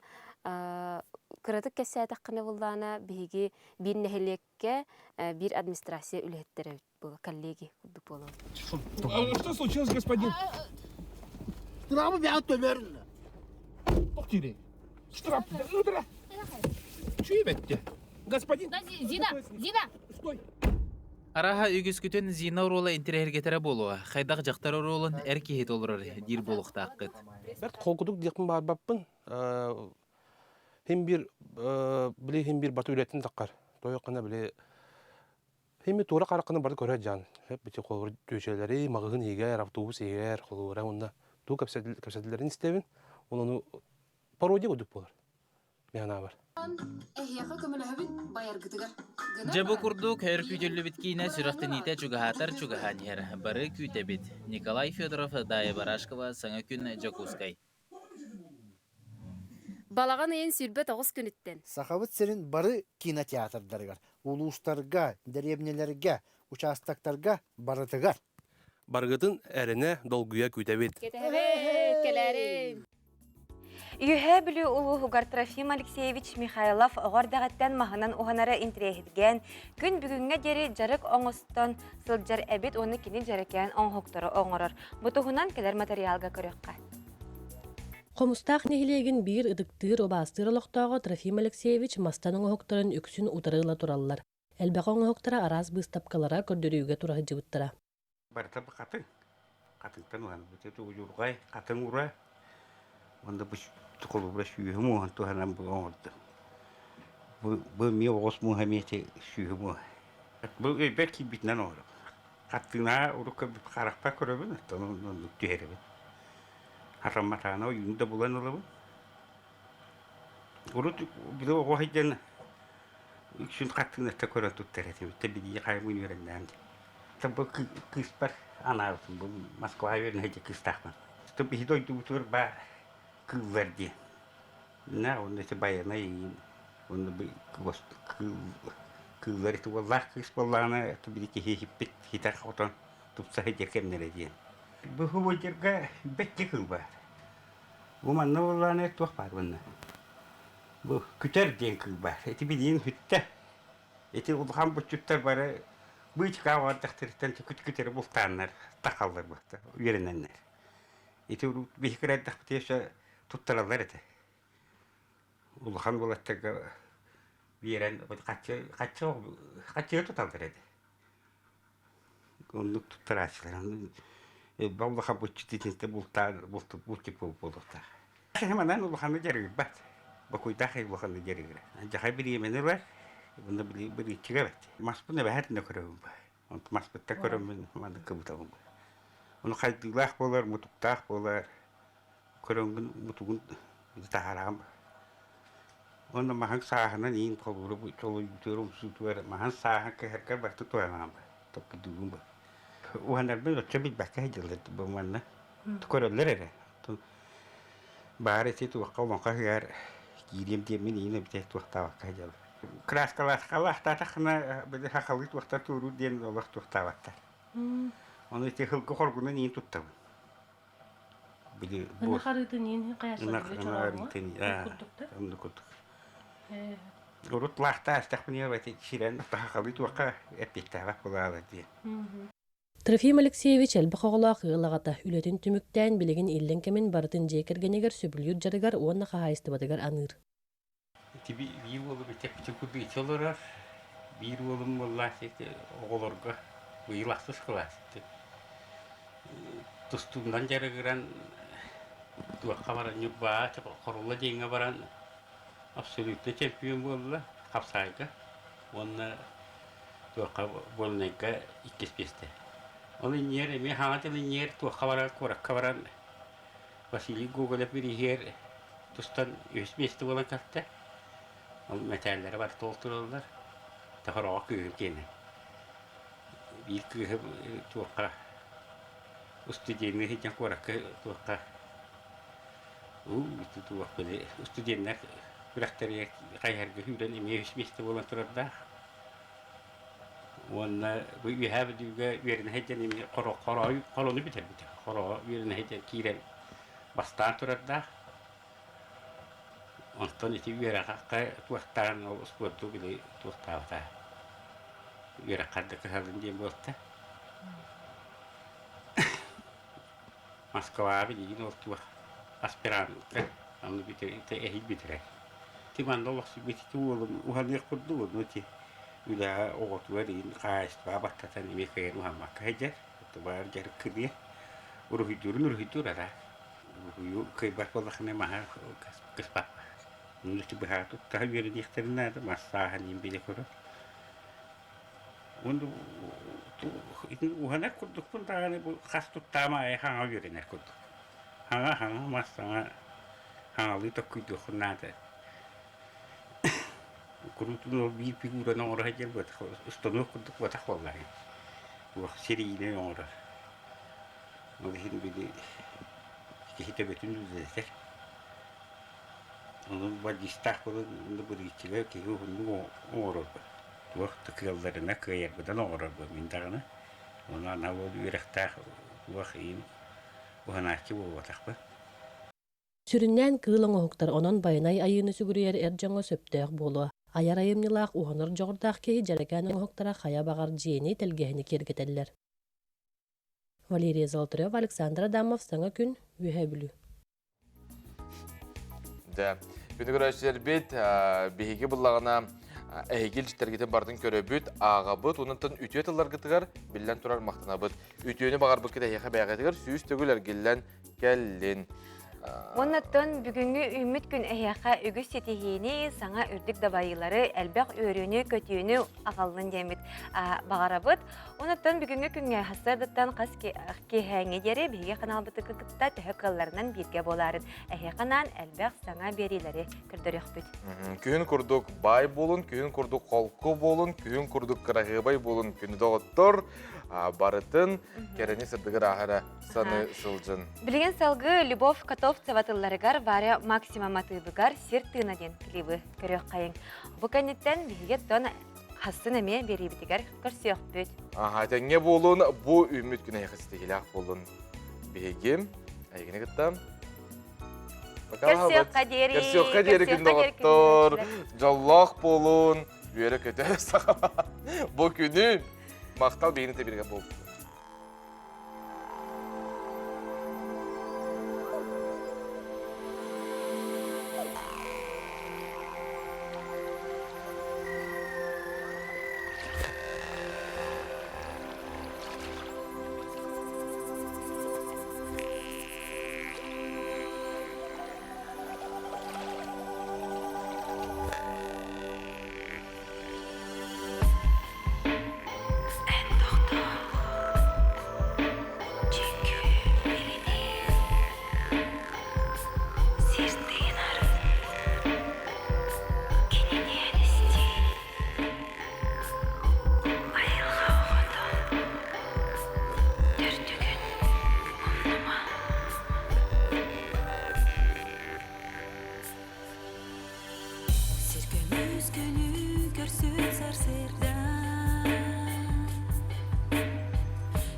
күрәтік кәсі әтіққыны болағына бігі бір нәхелекке бір администрация үлеттері бұл, коллеги күрдік болу. Что случилось, господин? Штрафы бягат төберін. Тоқтире. Штраф. Чүй бәтті? Господин? Зина! Стой! Араха үгіз күтін зина урола интерергетері болуа. Қайдақ жақтар уролын әркейет олырыр, дир болуқта аққыт. Бәрт қолқыдық деқпін бар баппын. Хем бір бату үлетін таққар. Той қана біле. Хем бір тура қараққаны барды көрәд жан. Бәте қолғыр төшелері, мағығын егер, автобус егер, қолғыра онда. Ту кәпсәділерін істебін. Оны пародия өдік болар. Меғана бар. Жабы күрдік әр күйделі біткейіне сүріқті ните чугахатар чугаханер. Бары күйте бит. Николай Федоров, Дая Барашкова, саңа күн Джакускай. Балаған ең сүрбе 9 күніттен. Сахавыт серин бары кинотеатрдаргар, улустарга, деревнелерге, участактарга барытыгар. Баргытын әріне долгуя күйтебет. Кетебет, келәрін. Үйе білі ұлы Хугар Трофим Алексеевич Михайлов ғордағаттан мағынан ұғанары интерегідген, күн бүгінге дері жарық оңыстан сылджар әбет оны кені жарыкен оңғықтары оңырыр. Бұтығынан келер материалға көріққа. Қомыстақ нехилеген бір ұдықтыр обастыр олықтағы Трофим Алексеевич мастаның оңықтарын үксін ұтарыла тұралылар. Әлбәқ оңықтара араз бұстапқалара көрдіріуге тұрағы жыбыттыра. Барта қатын. Қатыңтан оған бұтеті ұйырғай, қатын ұра. Онда тұқылы бұра сүйі мұған туғанан бұл оңырды. Бұл ме оғыз мұхаметі сүйі мұға. Бұл өйбәр кейбітінен оғыры. Қаттына ұрыққа қарақпа көрібін, оның түхерібін. Арраматана үйінде бұлан олабын. Ұрыт бұл оғайдан үксін қаттына та көрі тұттар әтемі. Тәбіді қаймын өрінден. Бұл қыз бар анағысын, бұл Москва өрін әйде қыз тақпан. Бұл хидойды бұтыр бар. Кылларди. На, он эти баяны, он бы кыллар это валлах кыспаллана, это билики хиппит хитах отон, тут сахите кемнереден. Бухуводерга бетти кылба. Уман новлана тухпар ванна. Бу күтер ден кылба. Эти бидин хүтте. Эти улхан бучуттар бары быч кавардахтыртан күткүтер бултаннар, тахаллар бахта, үйрененнер. Эти бихкреддах птеша туттаралар эти. Улхан болаттага бирен качы туталдар эти. Онлук туттарачылар. Баллаха бучтитинте бултар болдуктар. Хеманан улханы жерги бат. Бакуйдахай улханы жерги. Жахай бирименер бар. Бунда бiri чигабат. Маспуна бахатна көрөм. Онт маспутта көрөм манда кыбытабым. Оны кайдылах болар, мутуктах болар. Көрөнгүн мутугун тахарам. Оны махан сахана нин колуру чолу жүрүм сутуар махан саха кехеркер барту тоянам. Топкидугум ба. Уандар бен чебит бакай жылды буманна. Көрөлөр. Баары тету калман кагар кирем демин ине бите туктава кажал. Краскалах татахна биде хахалыт вакта туру ден олох туктаватта. Оны техил коргуна нин туттам. Биде бу. Нахарыты нин каясында Урут лахта астахмния вати ширен тахалыт вака эпиттава булала ди. Трофим Алексеевич әлбі қоғылақ ғылағата үлетін түміктен білеген елден кемін барытын жекергенегер сөбілюд жарыгар уанна қағайыстыбадыгар аныр. Bir oğlum tepki kurdu içiyorlar. Bir oğlum vallahi oğullarga bıyılaksız kılattı. Tustumdan jarıgıran tuakka baran yubba korulla jenga baran absolütte çempiyon bolla kapsayga. Onna tuakka bolnega ikkispeste. Onun yeri mi hanatılın yer tuakka baran korakka baran Vasili Google'a bir yer tustan üsmesti olan katta. Metalleri var doldururlar. Tahara köyün gene. Bir köyü tuakka Üstüdenler hiç korakka tuakka. Itu tuakka böyle üstüdenler bıraktılar kayarga hüden emiye üsmesti olan turda. Ona bu have diye verin hecen emiye kolonu biter. Koro verin hecen kiren bastan turda. Ondan içi bir rakı tuaktan o sportu bile tuaktavta. Bir rakı kaldın diye bosta. Moskva bir yine ortu aspiran anlı bitir ehil bitire. Timan Allah subhanahu oğlum uhanı kurdu onu ki ulah oğut verin kaist ve battatan emekler Muhammed kacer. Tubar jar kediye. Uruhidur ada. Uruhidu kaybar kolakne mahal kespat. Nulis berhatu tahwir dikterna masahan yang bila koro. Untuk itu uhana kudu pun tangan bu khas utama hanga yuriner kudu. Hanga masanga hanga itu kudu khunada. Kudu tu bir figura na orang aja buat ustanu kudu buat aku lagi. Buat siri ini orang. Mungkin bila kita betul betul. Onun vajistah kudu berichiga ki hunu oror. Waktu kaldırına kıyar beden oror bu mintağına. Ona navol yürektah vakın uhanaki bu vatakba. Sürünnен кыылың оһуктар онон байнай айыны сүгүрүер эржаңо сөптөөх болу. Аяр айымнылаах уһонор жоғырдаах кеһи жаракан оһуктара хая багар жиэни телгеһини кергетеллер. Валерия Золотарев, Александр Адамов, Саңа күн, Үһэ-Бүлү. Да. Күні көрәшілер бет, бейге бұллағына әйгел жіттергетін бардың көрі бүт, аға бұт, онынтын үтіет алар гытығар, біллән тұрар мақтына бұт. Үтіені бағар бұт кеде әйеқа бәғетігер, сүйіс төгілер геллән кәллін. Оннаттан бүгінгі үміт күн әйеқа үгіс сетихейіне саңа үрдік дабайылары әлбәқ өріні көтүйіні ағалын демет бағарабыт. Оннаттан бүгінгі күнге хасырдықтан қас кехәңе дері бейге қанал бұты күкітті төхікаларынан бірге боларын. Әйеқанан әлбәқ саңа берилері күрдірек бүт. Күйін күрдік бай болын, күйін күрдік қолқы болын, күйін күрдік қырағыбай болын күні доғыттыр. Барытын керені сырдығыр ағара саны сылжын. Білген салғы Любовь Котовцева тылларыгар варя Максима Матыбыгар сир тынаден клибы көрек қайын. Бұл кәнеттен бейге тон хасын әме беребітігер көрсеуқ бүт. Тәңе болын, бұл үміт күні әйқысты келек болын. Бейгем, әйгені күттім. Көрсеуқ қадері. Көрсеуқ қадері күнді ғыттыр. Жаллақ болын. Бүйері көтері сақала. Бұл күні мақтал бейіні тәбірге болды.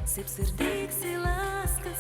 Сып сырдык сыйласка